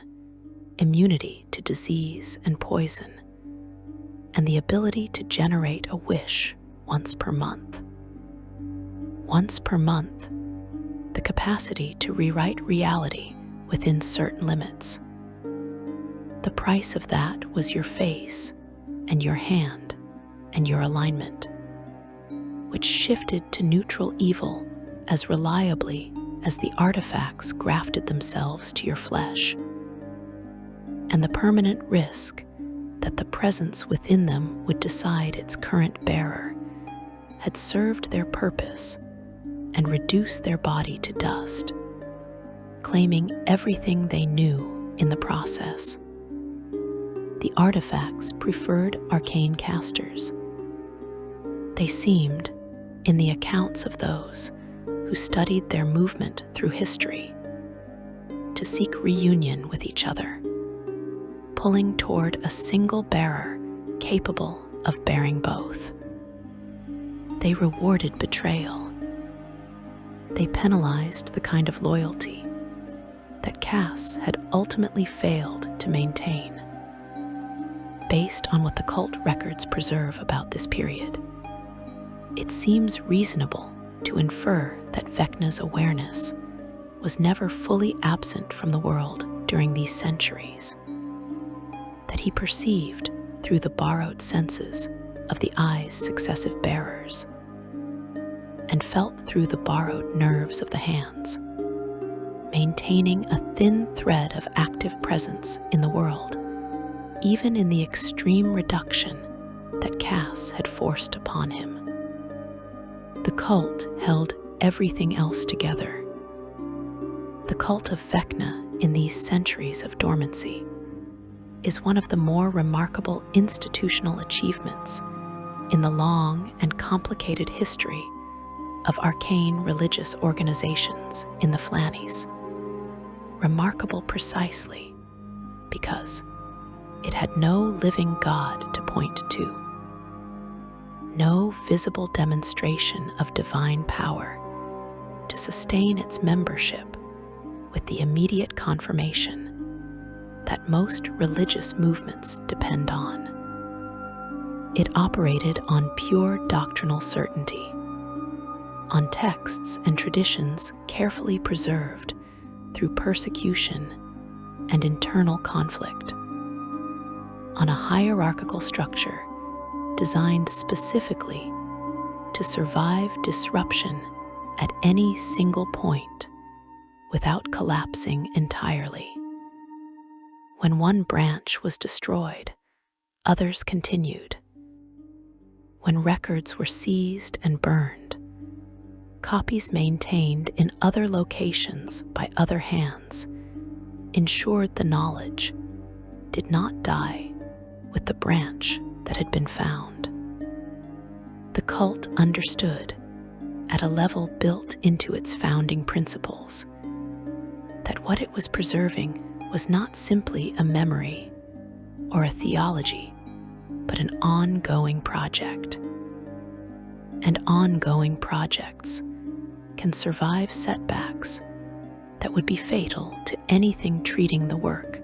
immunity to disease and poison, and the ability to generate a wish once per month. Once per month, the capacity to rewrite reality within certain limits. The price of that was your face and your hand and your alignment, which shifted to neutral evil as reliably as the artifacts grafted themselves to your flesh. And the permanent risk that the presence within them would decide its current bearer had served their purpose and reduced their body to dust, claiming everything they knew in the process. The artifacts preferred arcane casters. They seemed, in the accounts of those who studied their movement through history, to seek reunion with each other, pulling toward a single bearer capable of bearing both. They rewarded betrayal. They penalized the kind of loyalty that Cass had ultimately failed to maintain. Based on what the cult records preserve about this period, it seems reasonable to infer that Vecna's awareness was never fully absent from the world during these centuries, that he perceived through the borrowed senses of the eye's successive bearers, and felt through the borrowed nerves of the hands, maintaining a thin thread of active presence in the world, even in the extreme reduction that Cass had forced upon him. The cult held everything else together. The cult of Vecna in these centuries of dormancy is one of the more remarkable institutional achievements in the long and complicated history of arcane religious organizations in the Flannies. Remarkable precisely because it had no living God to point to, no visible demonstration of divine power to sustain its membership with the immediate confirmation that most religious movements depend on. It operated on pure doctrinal certainty, on texts and traditions carefully preserved through persecution and internal conflict, on a hierarchical structure designed specifically to survive disruption at any single point without collapsing entirely. When one branch was destroyed, others continued. When records were seized and burned, copies maintained in other locations by other hands ensured the knowledge did not die with the branch that had been found. The cult understood, at a level built into its founding principles, that what it was preserving was not simply a memory or a theology, but an ongoing project. And ongoing projects can survive setbacks that would be fatal to anything treating the work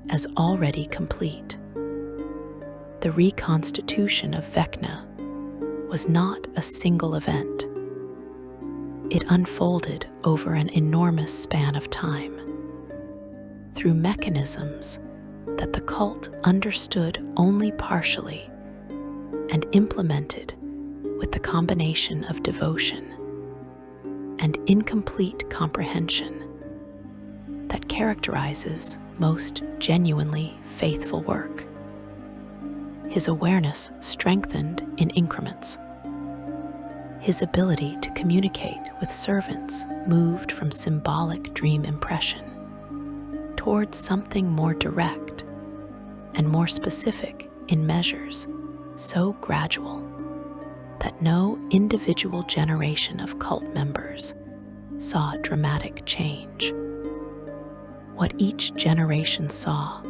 as already complete. The reconstitution of Vecna was not a single event. It unfolded over an enormous span of time, through mechanisms that the cult understood only partially and implemented with the combination of devotion and incomplete comprehension that characterizes most genuinely faithful work. His awareness strengthened in increments. His ability to communicate with servants moved from symbolic dream impression towards something more direct and more specific in measures so gradual that no individual generation of cult members saw dramatic change. What each generation saw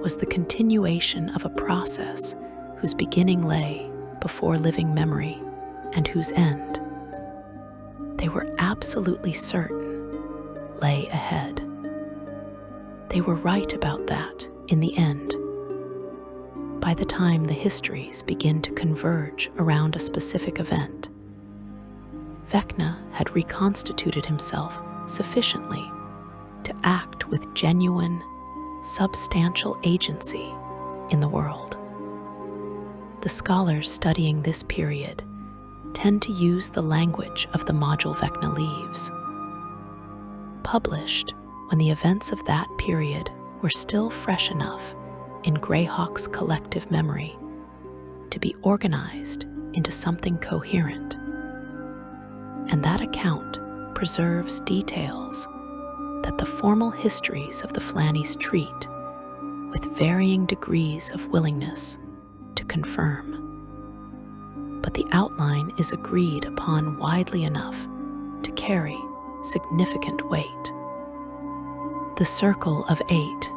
was the continuation of a process whose beginning lay before living memory and whose end, they were absolutely certain, lay ahead. They were right about that in the end. By the time the histories begin to converge around a specific event, Vecna had reconstituted himself sufficiently to act with genuine, substantial agency in the world. The scholars studying this period tend to use the language of the module Vecna leaves, published when the events of that period were still fresh enough in Greyhawk's collective memory to be organized into something coherent. And that account preserves details that the formal histories of the Flannies treat with varying degrees of willingness to confirm. But the outline is agreed upon widely enough to carry significant weight. The Circle of Eight,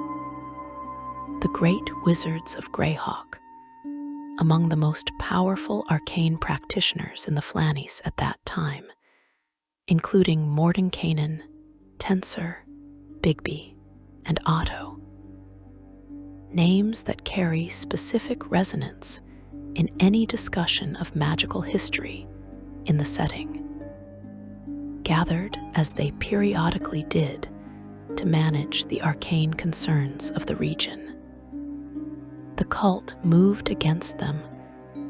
the great wizards of Greyhawk, among the most powerful arcane practitioners in the Flannies at that time, including Mordenkainen, Tensor, Bigby, and Otto. Names that carry specific resonance in any discussion of magical history in the setting, gathered as they periodically did to manage the arcane concerns of the region. The cult moved against them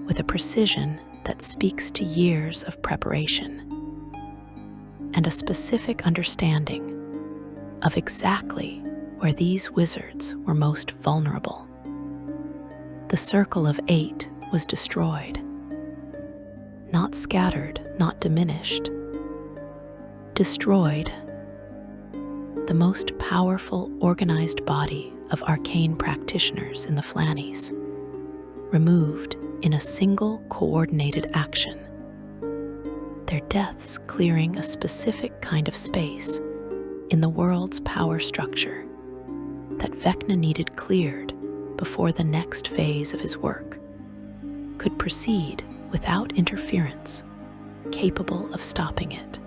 with a precision that speaks to years of preparation and a specific understanding of exactly where these wizards were most vulnerable. The Circle of Eight was destroyed, not scattered, not diminished. Destroyed, the most powerful organized body of arcane practitioners in the Flannies, removed in a single coordinated action, their deaths clearing a specific kind of space in the world's power structure that Vecna needed cleared before the next phase of his work could proceed without interference capable of stopping it.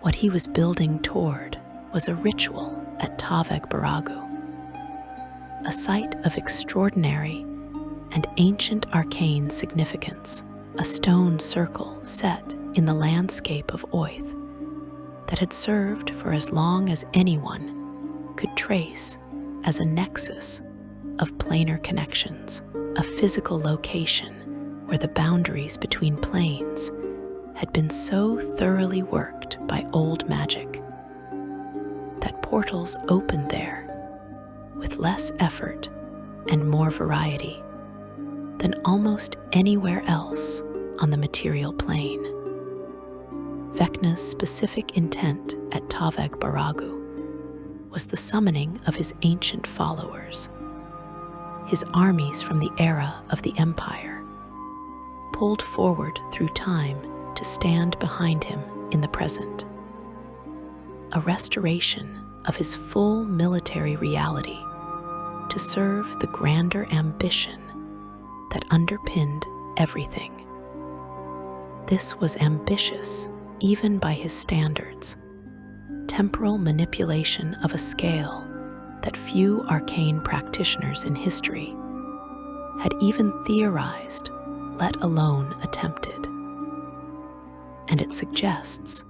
What he was building toward was a ritual at Taveg Baragu, a site of extraordinary and ancient arcane significance, a stone circle set in the landscape of Oath that had served for as long as anyone could trace as a nexus of planar connections, a physical location where the boundaries between planes had been so thoroughly worked by old magic that portals opened there with less effort and more variety than almost anywhere else on the material plane. Vecna's specific intent at Taveg Baragu was the summoning of his ancient followers, his armies from the era of the Empire, pulled forward through time to stand behind him in the present. A restoration of his full military reality to serve the grander ambition that underpinned everything. This was ambitious even by his standards, temporal manipulation of a scale that few arcane practitioners in history had even theorized, let alone attempted. And it suggests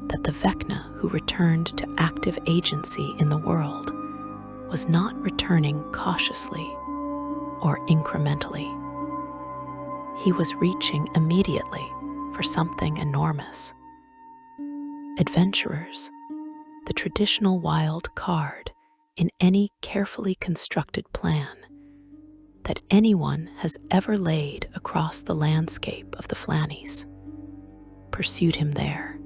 that the Vecna who returned to active agency in the world was not returning cautiously or incrementally. He was reaching immediately for something enormous. Adventurers, the traditional wild card in any carefully constructed plan that anyone has ever laid across the landscape of the Flannies, pursued him there.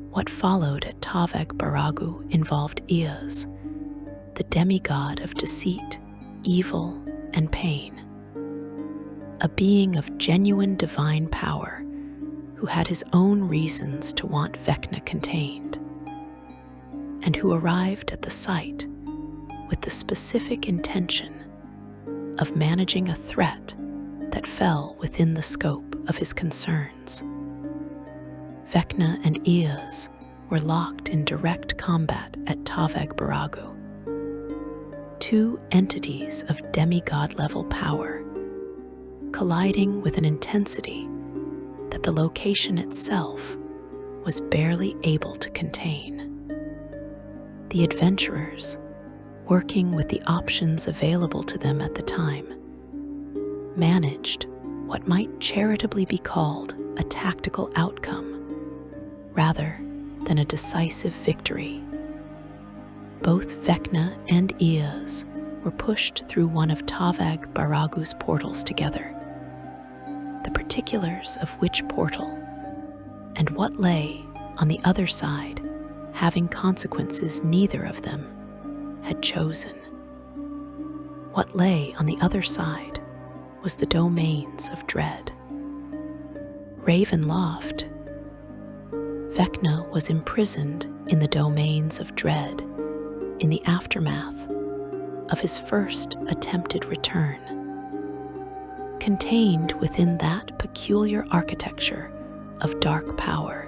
What followed at Taveg Baragu involved Eos, the demigod of deceit, evil, and pain, a being of genuine divine power who had his own reasons to want Vecna contained, and who arrived at the site with the specific intention of managing a threat that fell within the scope of his concerns. Vecna and Eos were locked in direct combat at Taveg Baragu, two entities of demigod-level power, colliding with an intensity that the location itself was barely able to contain. The adventurers, working with the options available to them at the time, managed what might charitably be called a tactical outcome rather than a decisive victory. Both Vecna and Eos were pushed through one of Taveg Baragu's portals together. The particulars of which portal and what lay on the other side having consequences neither of them had chosen. What lay on the other side was the domains of dread. Ravenloft. Vecna was imprisoned in the domains of dread in the aftermath of his first attempted return. Contained within that peculiar architecture of dark power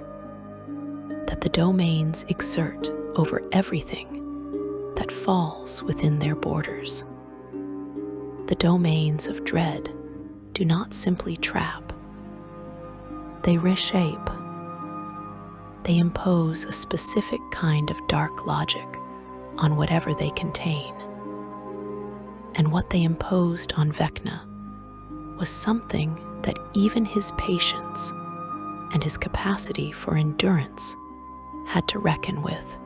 that the domains exert over everything that falls within their borders. The domains of dread do not simply trap. They reshape. They impose a specific kind of dark logic on whatever they contain. And what they imposed on Vecna was something that even his patience and his capacity for endurance had to reckon with.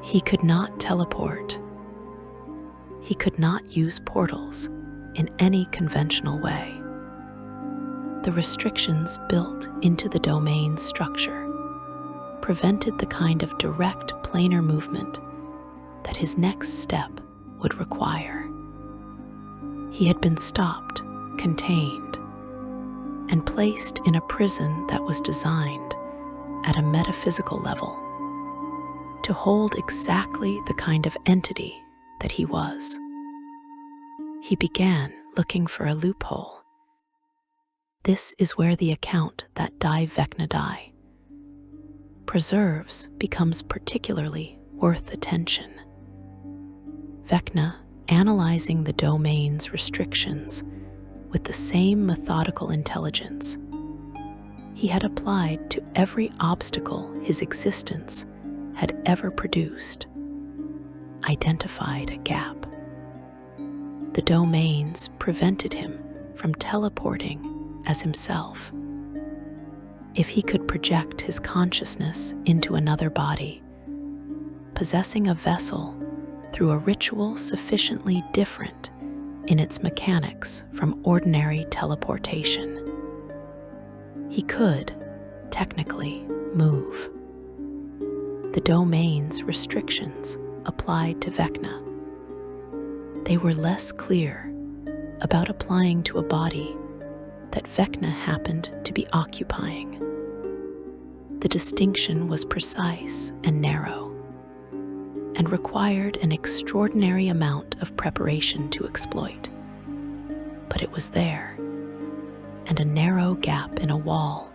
He could not teleport. He could not use portals in any conventional way. The restrictions built into the domain's structure prevented the kind of direct planar movement that his next step would require. He had been stopped, contained, and placed in a prison that was designed at a metaphysical level to hold exactly the kind of entity that he was. He began looking for a loophole. This is where the account that die Vecna die preserves becomes particularly worth attention. Vecna analyzing the domain's restrictions with the same methodical intelligence he had applied to every obstacle his existence had ever produced, identified a gap. The domains prevented him from teleporting as himself. If he could project his consciousness into another body, possessing a vessel through a ritual sufficiently different in its mechanics from ordinary teleportation, he could, technically, move. The domain's restrictions applied to Vecna. They were less clear about applying to a body that Vecna happened to be occupying. The distinction was precise and narrow, and required an extraordinary amount of preparation to exploit. But it was there, and a narrow gap in a wall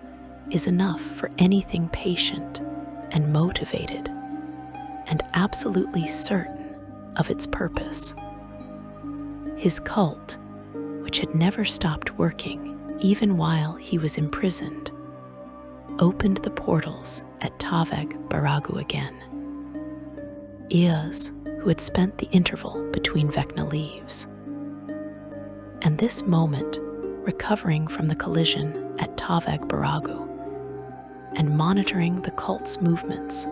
is enough for anything patient and motivated and absolutely certain of its purpose. His cult, which had never stopped working even while he was imprisoned, opened the portals at Taveg Baragu again. Eos, who had spent the interval between Vecna leaves. And this moment, recovering from the collision at Taveg Baragu and monitoring the cult's movements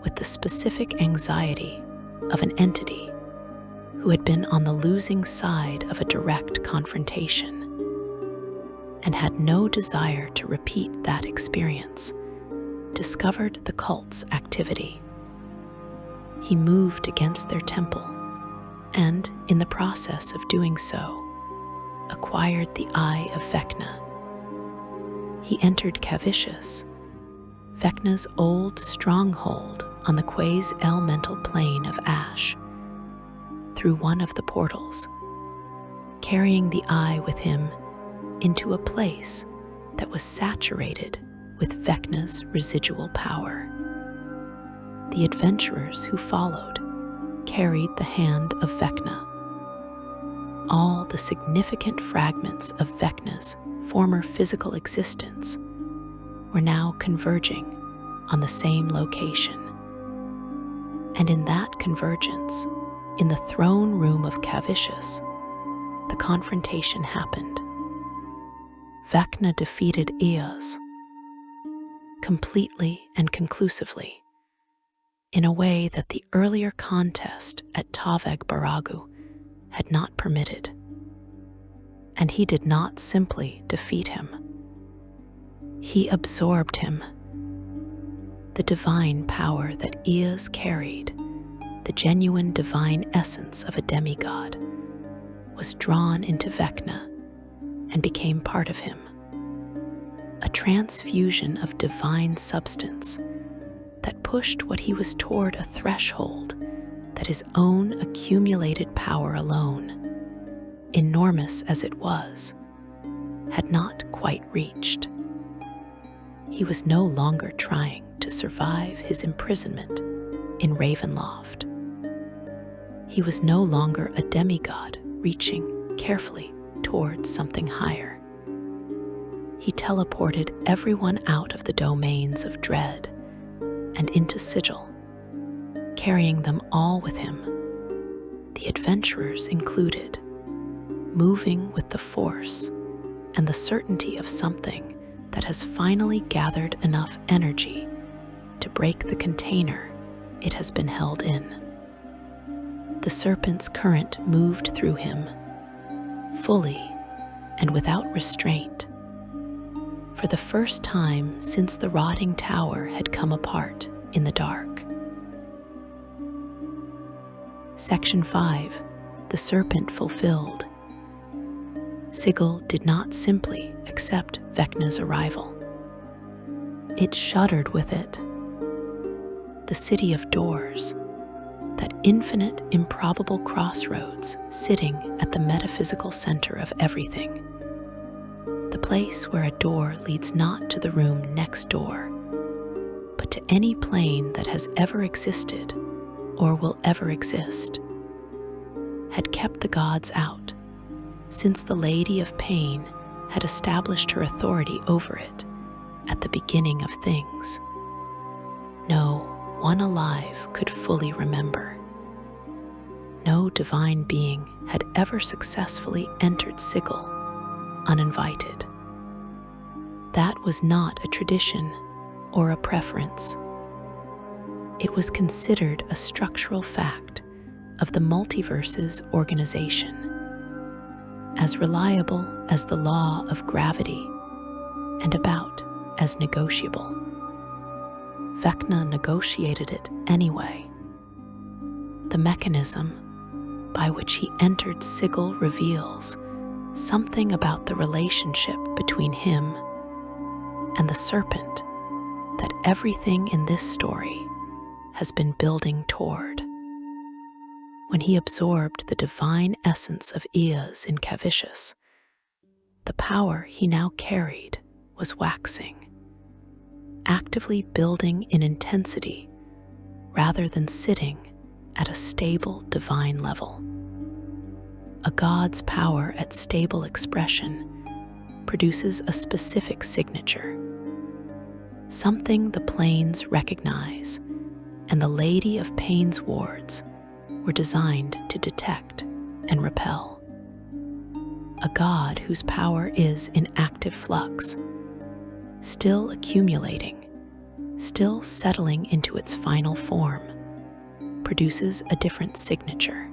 with the specific anxiety of an entity who had been on the losing side of a direct confrontation and had no desire to repeat that experience, discovered the cult's activity. He moved against their temple and, in the process of doing so, acquired the Eye of Vecna. He entered Cavicius, Vecna's old stronghold on the Quays elemental plane of ash, through one of the portals, carrying the eye with him into a place that was saturated with Vecna's residual power. The adventurers who followed carried the hand of Vecna. All the significant fragments of Vecna's former physical existence were now converging on the same location. And in that convergence, in the throne room of Cavicius, the confrontation happened. Vecna defeated Eos completely and conclusively, in a way that the earlier contest at Taveg Baragu had not permitted. And he did not simply defeat him. He absorbed him. The divine power that Eos carried, the genuine divine essence of a demigod, was drawn into Vecna and became part of him. A transfusion of divine substance that pushed what he was toward a threshold that his own accumulated power alone, enormous as it was, had not quite reached. He was no longer trying to survive his imprisonment in Ravenloft. He was no longer a demigod reaching carefully towards something higher. He teleported everyone out of the domains of dread and into Sigil, carrying them all with him, the adventurers included, moving with the force and the certainty of something that has finally gathered enough energy to break the container it has been held in. The Serpent's current moved through him, fully and without restraint, for the first time since the rotting tower had come apart in the dark. Section 5. The Serpent Fulfilled. Sigil did not simply accept Vecna's arrival. It shuddered with it. The city of doors, that infinite, improbable crossroads sitting at the metaphysical center of everything. The place where a door leads not to the room next door, but to any plane that has ever existed or will ever exist, had kept the gods out, since the Lady of Pain had established her authority over it at the beginning of things. No one alive could fully remember. No divine being had ever successfully entered Sigil uninvited. That was not a tradition or a preference. It was considered a structural fact of the Multiverse's organization, as reliable as the law of gravity and about as negotiable. Vecna negotiated it anyway. The mechanism by which he entered Sigil reveals something about the relationship between him and the Serpent that everything in this story has been building toward. When he absorbed the divine essence of Eos in Cavicius, the power he now carried was waxing, actively building in intensity rather than sitting at a stable divine level. A god's power at stable expression produces a specific signature, something the planes recognize and the Lady of Pain's wards were designed to detect and repel. A god whose power is in active flux, still accumulating, still settling into its final form, produces a different signature,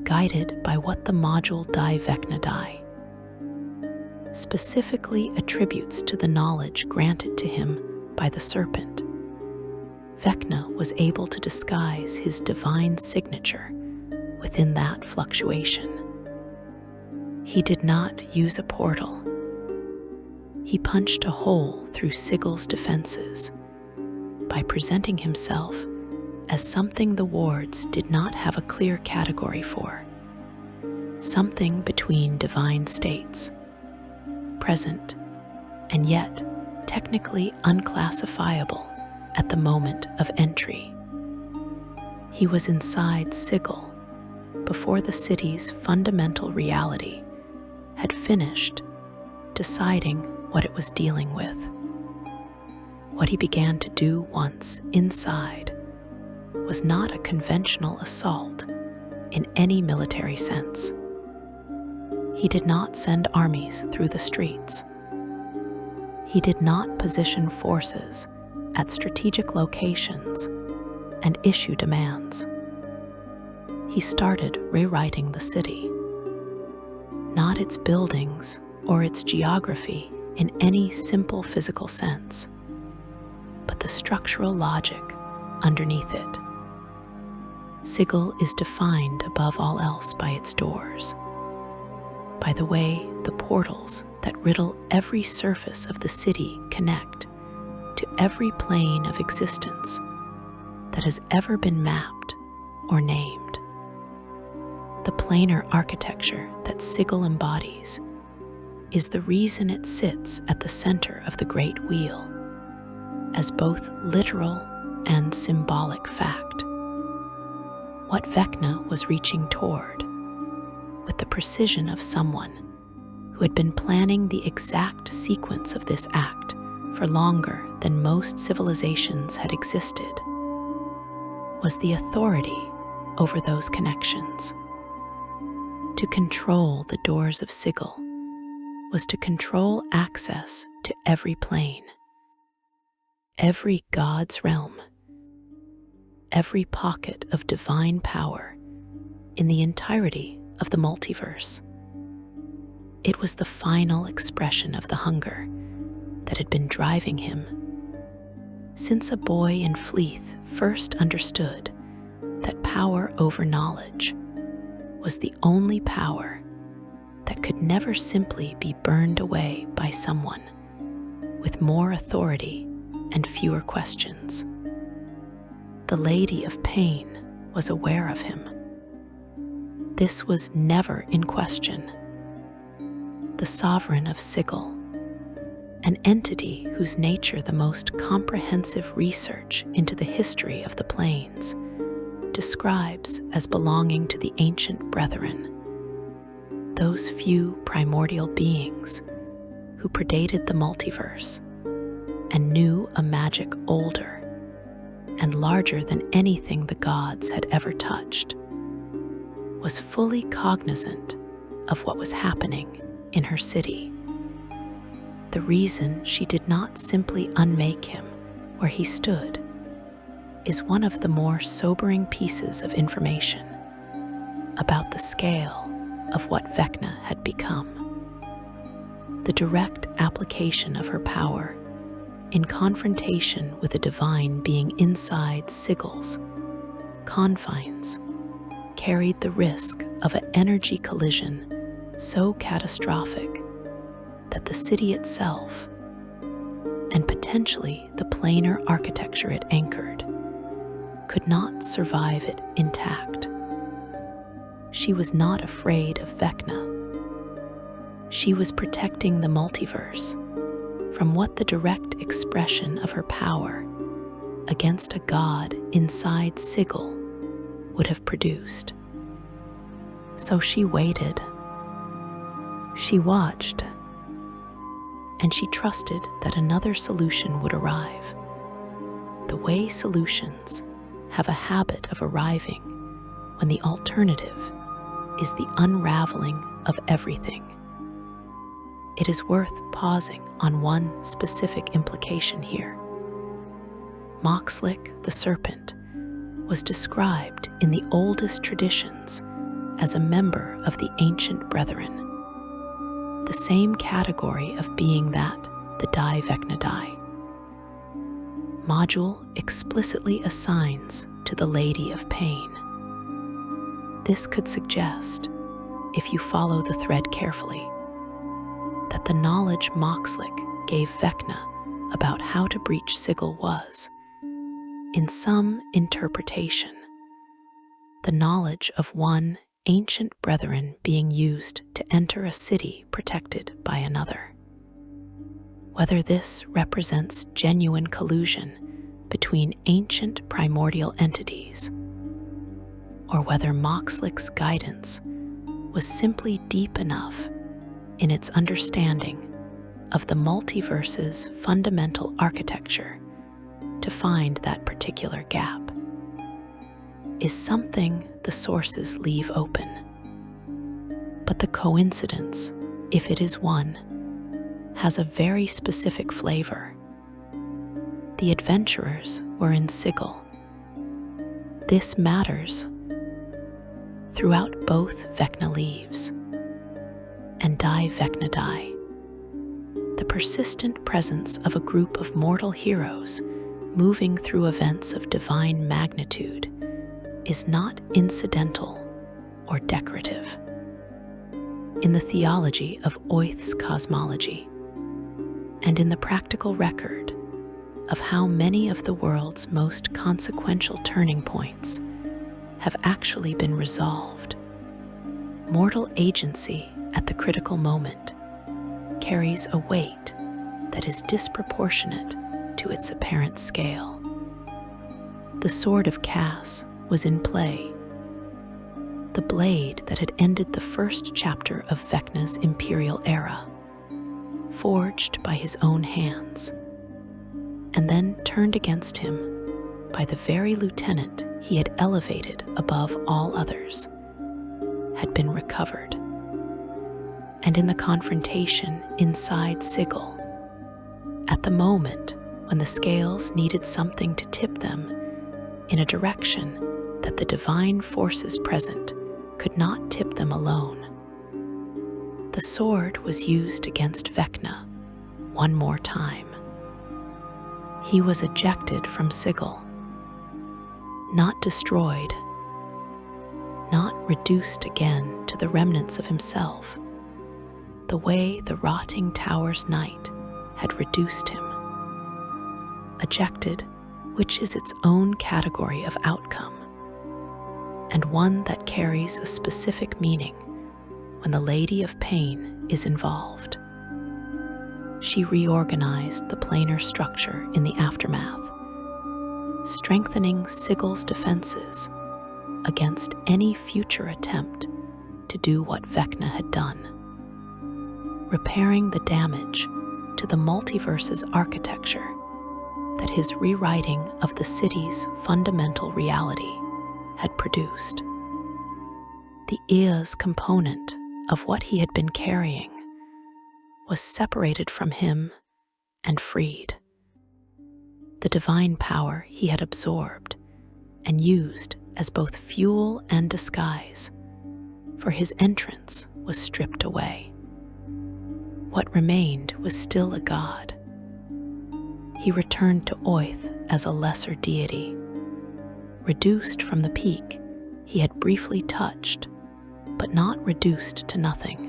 guided by what the module die Vecna die specifically attributes to the knowledge granted to him by the Serpent. Vecna was able to disguise his divine signature within that fluctuation. He did not use a portal. He punched a hole through Sigil's defenses by presenting himself as something the wards did not have a clear category for, something between divine states, present and yet technically unclassifiable at the moment of entry. He was inside Sigil before the city's fundamental reality had finished deciding what it was dealing with. What he began to do once inside was not a conventional assault in any military sense. He did not send armies through the streets. He did not position forces at strategic locations and issue demands. He started rewriting the city, not its buildings or its geography in any simple physical sense, but the structural logic underneath it. Sigil is defined above all else by its doors, by the way the portals that riddle every surface of the city connect to every plane of existence that has ever been mapped or named. The planar architecture that Sigil embodies is the reason it sits at the center of the Great Wheel, as both literal and symbolic fact. What Vecna was reaching toward, with the precision of someone who had been planning the exact sequence of this act for longer than most civilizations had existed, was the authority over those connections. To control the doors of Sigil was to control access to every plane, every god's realm, every pocket of divine power in the entirety of the multiverse. It was the final expression of the hunger that had been driving him since a boy in Fleath first understood that power over knowledge was the only power that could never simply be burned away by someone with more authority and fewer questions. The Lady of Pain was aware of him. This was never in question. The sovereign of Sigil, an entity whose nature the most comprehensive research into the history of the planes describes as belonging to the ancient brethren, those few primordial beings who predated the multiverse and knew a magic older and larger than anything the gods had ever touched, was fully cognizant of what was happening in her city. The reason she did not simply unmake him where he stood is one of the more sobering pieces of information about the scale of what Vecna had become. The direct application of her power in confrontation with a divine being inside Sigil's confines carried the risk of an energy collision so catastrophic that the city itself, and potentially the planar architecture it anchored, could not survive it intact. She was not afraid of Vecna. She was protecting the multiverse from what the direct expression of her power against a god inside Sigil would have produced. So she waited. She watched, and she trusted that another solution would arrive. The way solutions have a habit of arriving when the alternative is the unraveling of everything. It is worth pausing on one specific implication here. Mok'slyk, the Serpent, was described in the oldest traditions as a member of the Ancient Brethren, the same category of being that the Vecna die module explicitly assigns to the Lady of Pain. This could suggest, if you follow the thread carefully, that the knowledge Mok'slyk gave Vecna about how to breach Sigil was, in some interpretation, the knowledge of one ancient brethren being used to enter a city protected by another. Whether this represents genuine collusion between ancient primordial entities, or whether Mok'slyk's guidance was simply deep enough in its understanding of the multiverse's fundamental architecture to find that particular gap, is something the sources leave open. But the coincidence, if it is one, has a very specific flavor. The adventurers were in Sigil. This matters throughout both Vecna leaves and Vecna die. The persistent presence of a group of mortal heroes moving through events of divine magnitude is not incidental or decorative. In the theology of Oith's cosmology, and in the practical record of how many of the world's most consequential turning points have actually been resolved, mortal agency at the critical moment carries a weight that is disproportionate to its apparent scale. The sword of Cass was in play, the blade that had ended the first chapter of Vecna's imperial era, forged by his own hands, and then turned against him by the very lieutenant he had elevated above all others, had been recovered. And in the confrontation inside Sigil, at the moment when the scales needed something to tip them in a direction that the divine forces present could not tip them alone, the sword was used against Vecna one more time. He was ejected from Sigil, not destroyed, not reduced again to the remnants of himself, the way the rotting tower's night had reduced him. Ejected, which is its own category of outcome, and one that carries a specific meaning when the Lady of Pain is involved. She reorganized the planar structure in the aftermath, strengthening Sigil's defenses against any future attempt to do what Vecna had done, repairing the damage to the multiverse's architecture that his rewriting of the city's fundamental reality had produced. The Ea's component of what he had been carrying was separated from him and freed. The divine power he had absorbed and used as both fuel and disguise for his entrance was stripped away. What remained was still a god. He returned to Oith as a lesser deity, reduced from the peak he had briefly touched, but not reduced to nothing,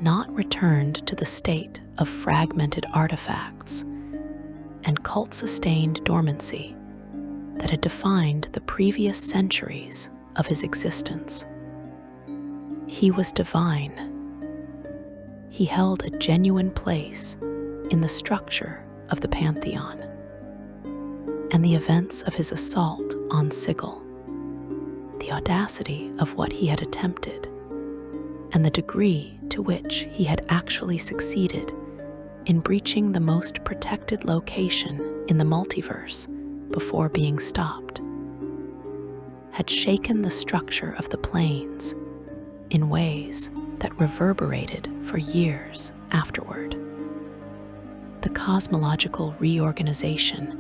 not returned to the state of fragmented artifacts and cult-sustained dormancy that had defined the previous centuries of his existence. He was divine. He held a genuine place in the structure of the Pantheon, and the events of his assault on Sigil, the audacity of what he had attempted, and the degree to which he had actually succeeded in breaching the most protected location in the multiverse before being stopped. had shaken the structure of the planes in ways that reverberated for years afterward. The cosmological reorganization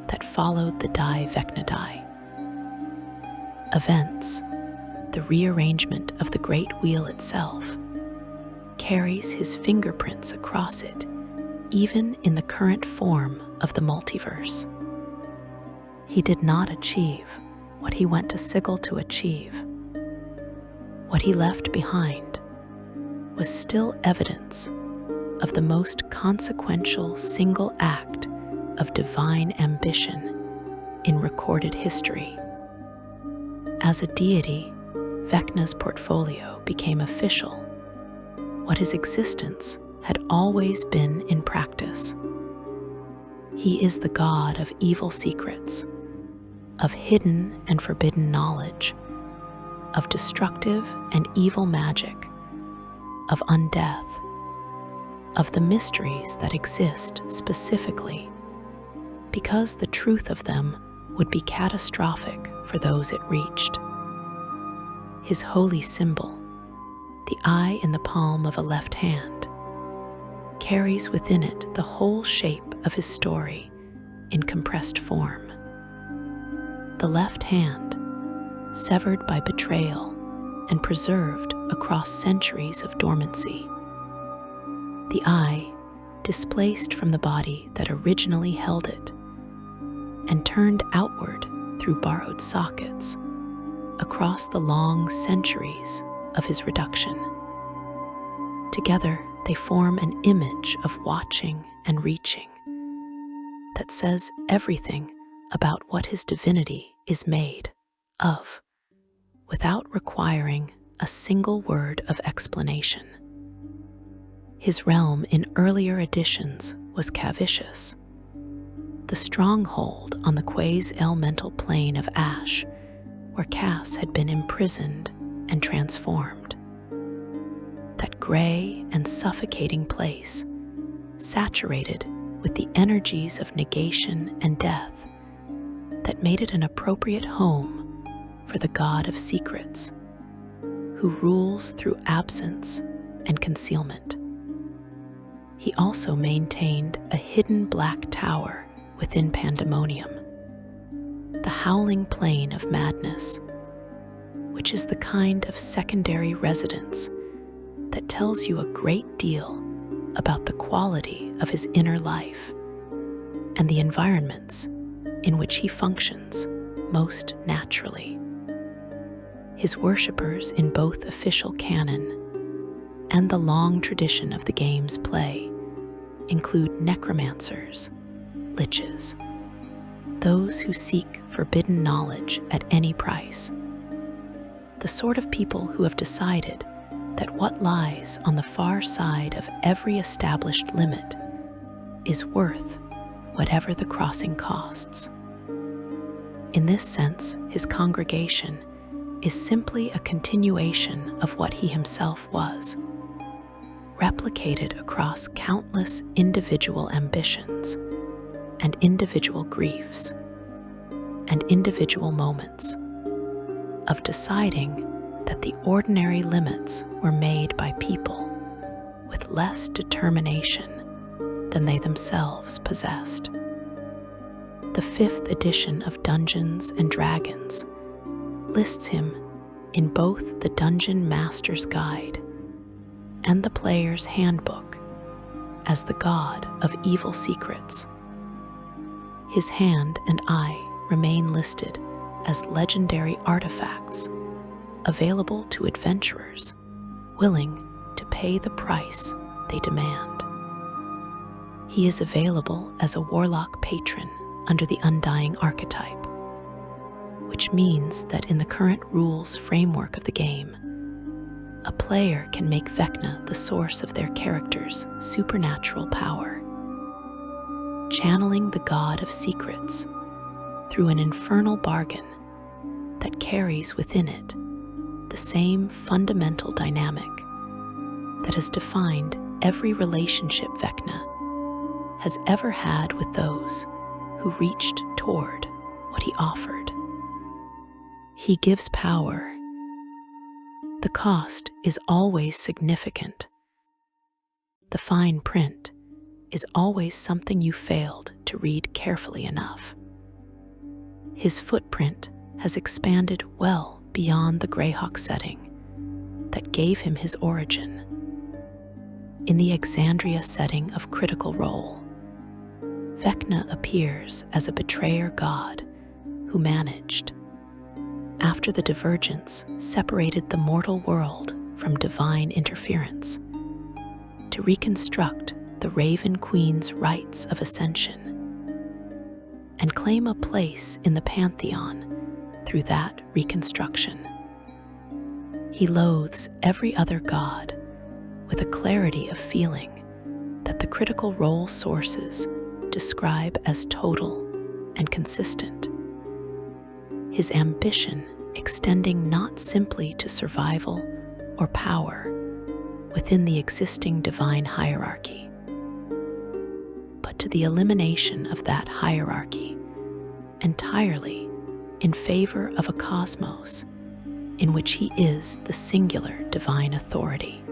that followed the Vecna die. Events, the rearrangement of the Great Wheel itself, carries his fingerprints across it, even in the current form of the multiverse. He did not achieve what he went to Sigil to achieve. What he left behind was still evidence of the most consequential single act of divine ambition in recorded history. As a deity, Vecna's portfolio became official, what his existence had always been in practice. He is the god of evil secrets, of hidden and forbidden knowledge, of destructive and evil magic, of undeath, of the mysteries that exist specifically, because the truth of them would be catastrophic for those it reached. His holy symbol, the eye in the palm of a left hand, carries within it the whole shape of his story in compressed form. The left hand, severed by betrayal and preserved across centuries of dormancy. The eye, displaced from the body that originally held it, and turned outward through borrowed sockets across the long centuries of his reduction. Together, they form an image of watching and reaching that says everything about what his divinity is made of, without requiring a single word of explanation. His realm in earlier editions was Cavicius, the stronghold on the Quays elemental plane of ash, where Cass had been imprisoned and transformed. That gray and suffocating place, saturated with the energies of negation and death, that made it an appropriate home for the god of secrets, who rules through absence and concealment. He also maintained a hidden black tower within Pandemonium, the howling plane of madness, which is the kind of secondary residence that tells you a great deal about the quality of his inner life and the environments in which he functions most naturally. His worshippers in both official canon and the long tradition of the game's play include necromancers, liches, those who seek forbidden knowledge at any price, the sort of people who have decided that what lies on the far side of every established limit is worth whatever the crossing costs. In this sense, his congregation is simply a continuation of what he himself was, replicated across countless individual ambitions and individual griefs and individual moments of deciding that the ordinary limits were made by people with less determination than they themselves possessed. The 5th edition of Dungeons and Dragons lists him in both the Dungeon Master's Guide and the Player's Handbook as the god of evil secrets. His hand and eye remain listed as legendary artifacts available to adventurers willing to pay the price they demand. He is available as a warlock patron under the Undying archetype, which means that in the current rules framework of the game, a player can make Vecna the source of their character's supernatural power, channeling the god of secrets through an infernal bargain that carries within it the same fundamental dynamic that has defined every relationship Vecna has ever had with those who reached toward what he offered. He gives power. The cost is always significant. The fine print is always something you failed to read carefully enough. His footprint has expanded well beyond the Greyhawk setting that gave him his origin. In the Exandria setting of Critical Role, Vecna appears as a betrayer god who managed, after the divergence separated the mortal world from divine interference, to reconstruct the Raven Queen's rites of ascension and claim a place in the pantheon through that reconstruction. He loathes every other god with a clarity of feeling that the Critical Role sources describe as total and consistent. His ambition extending not simply to survival or power within the existing divine hierarchy, but to the elimination of that hierarchy entirely in favor of a cosmos in which he is the singular divine authority.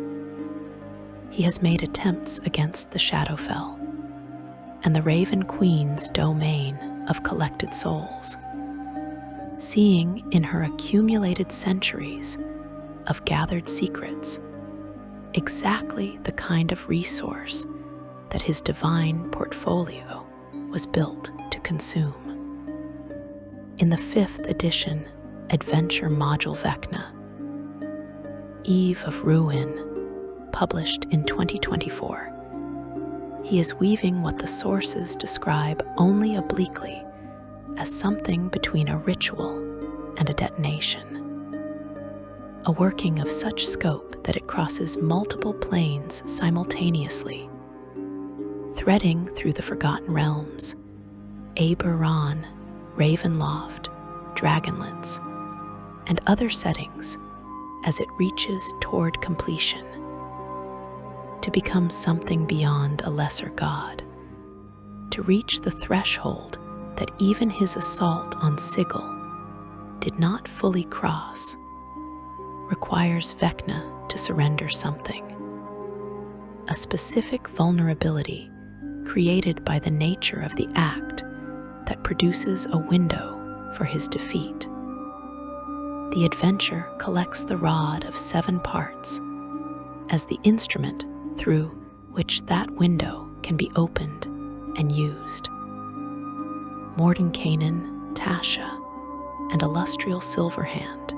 He has made attempts against the Shadowfell and the Raven Queen's domain of collected souls, seeing in her accumulated centuries of gathered secrets exactly the kind of resource that his divine portfolio was built to consume. In the 5th edition adventure module Vecna, Eve of Ruin, published in 2024, he is weaving what the sources describe only obliquely as something between a ritual and a detonation, a working of such scope that it crosses multiple planes simultaneously, threading through the Forgotten Realms, Eberron, Ravenloft, Dragonlance, and other settings as it reaches toward completion, to become something beyond a lesser god, to reach the threshold that even his assault on Sigil did not fully cross, requires Vecna to surrender something, a specific vulnerability created by the nature of the act that produces a window for his defeat. The adventure collects the rod of 7 parts as the instrument through which that window can be opened and used. Mordenkainen, Tasha, and Illustrial Silverhand,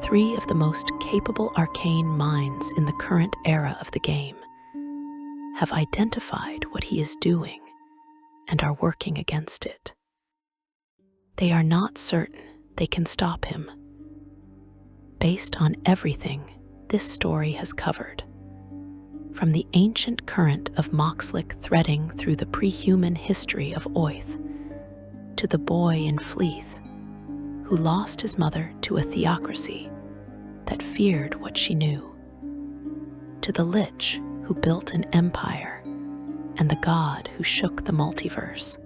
3 of the most capable arcane minds in the current era of the game, have identified what he is doing and are working against it. They are not certain they can stop him, based on everything this story has covered, from the ancient current of Mok'slyk threading through the pre-human history of Oath, to the boy in Fleath who lost his mother to a theocracy that feared what she knew, to the Lich who built an empire and the god who shook the multiverse.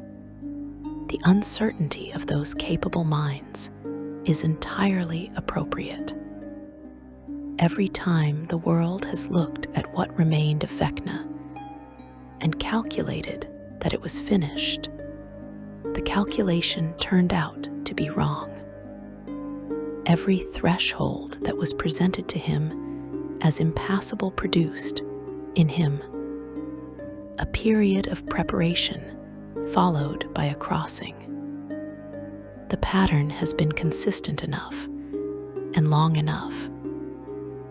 The uncertainty of those capable minds is entirely appropriate. Every time the world has looked at what remained of Vecna and calculated that it was finished, the calculation turned out to be wrong. Every threshold that was presented to him as impassable produced, in him, a period of preparation followed by a crossing. The pattern has been consistent enough and long enough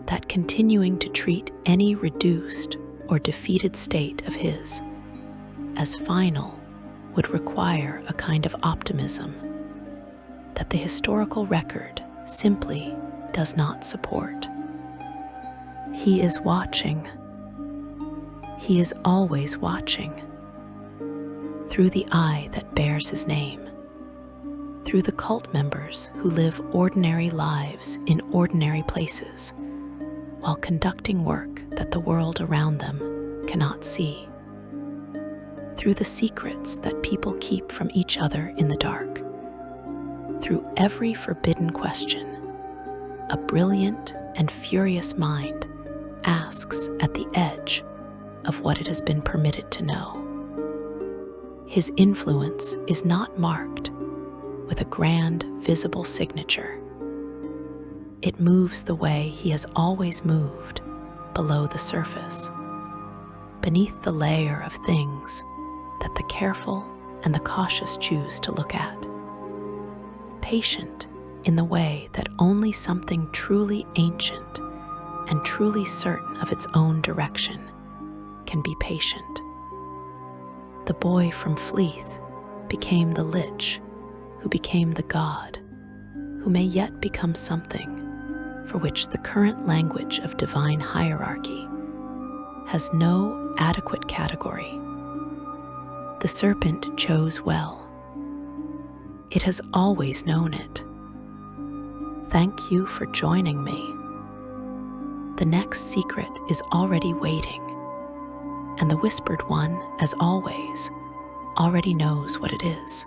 that continuing to treat any reduced or defeated state of his as final would require a kind of optimism that the historical record simply does not support. He is watching. He is always watching. Through the eye that bears his name. Through the cult members who live ordinary lives in ordinary places, while conducting work that the world around them cannot see. Through the secrets that people keep from each other in the dark. through every forbidden question, a brilliant and furious mind asks at the edge of what it has been permitted to know. His influence is not marked with a grand, visible signature. It moves the way he has always moved, below the surface, beneath the layer of things that the careful and the cautious choose to look at. Patient in the way that only something truly ancient and truly certain of its own direction can be patient. The boy from Fleath became the Lich, who became the god, who may yet become something for which the current language of divine hierarchy has no adequate category. The Serpent chose well. It has always known it. Thank you for joining me. The next secret is already waiting, and the Whispered One, as always, already knows what it is.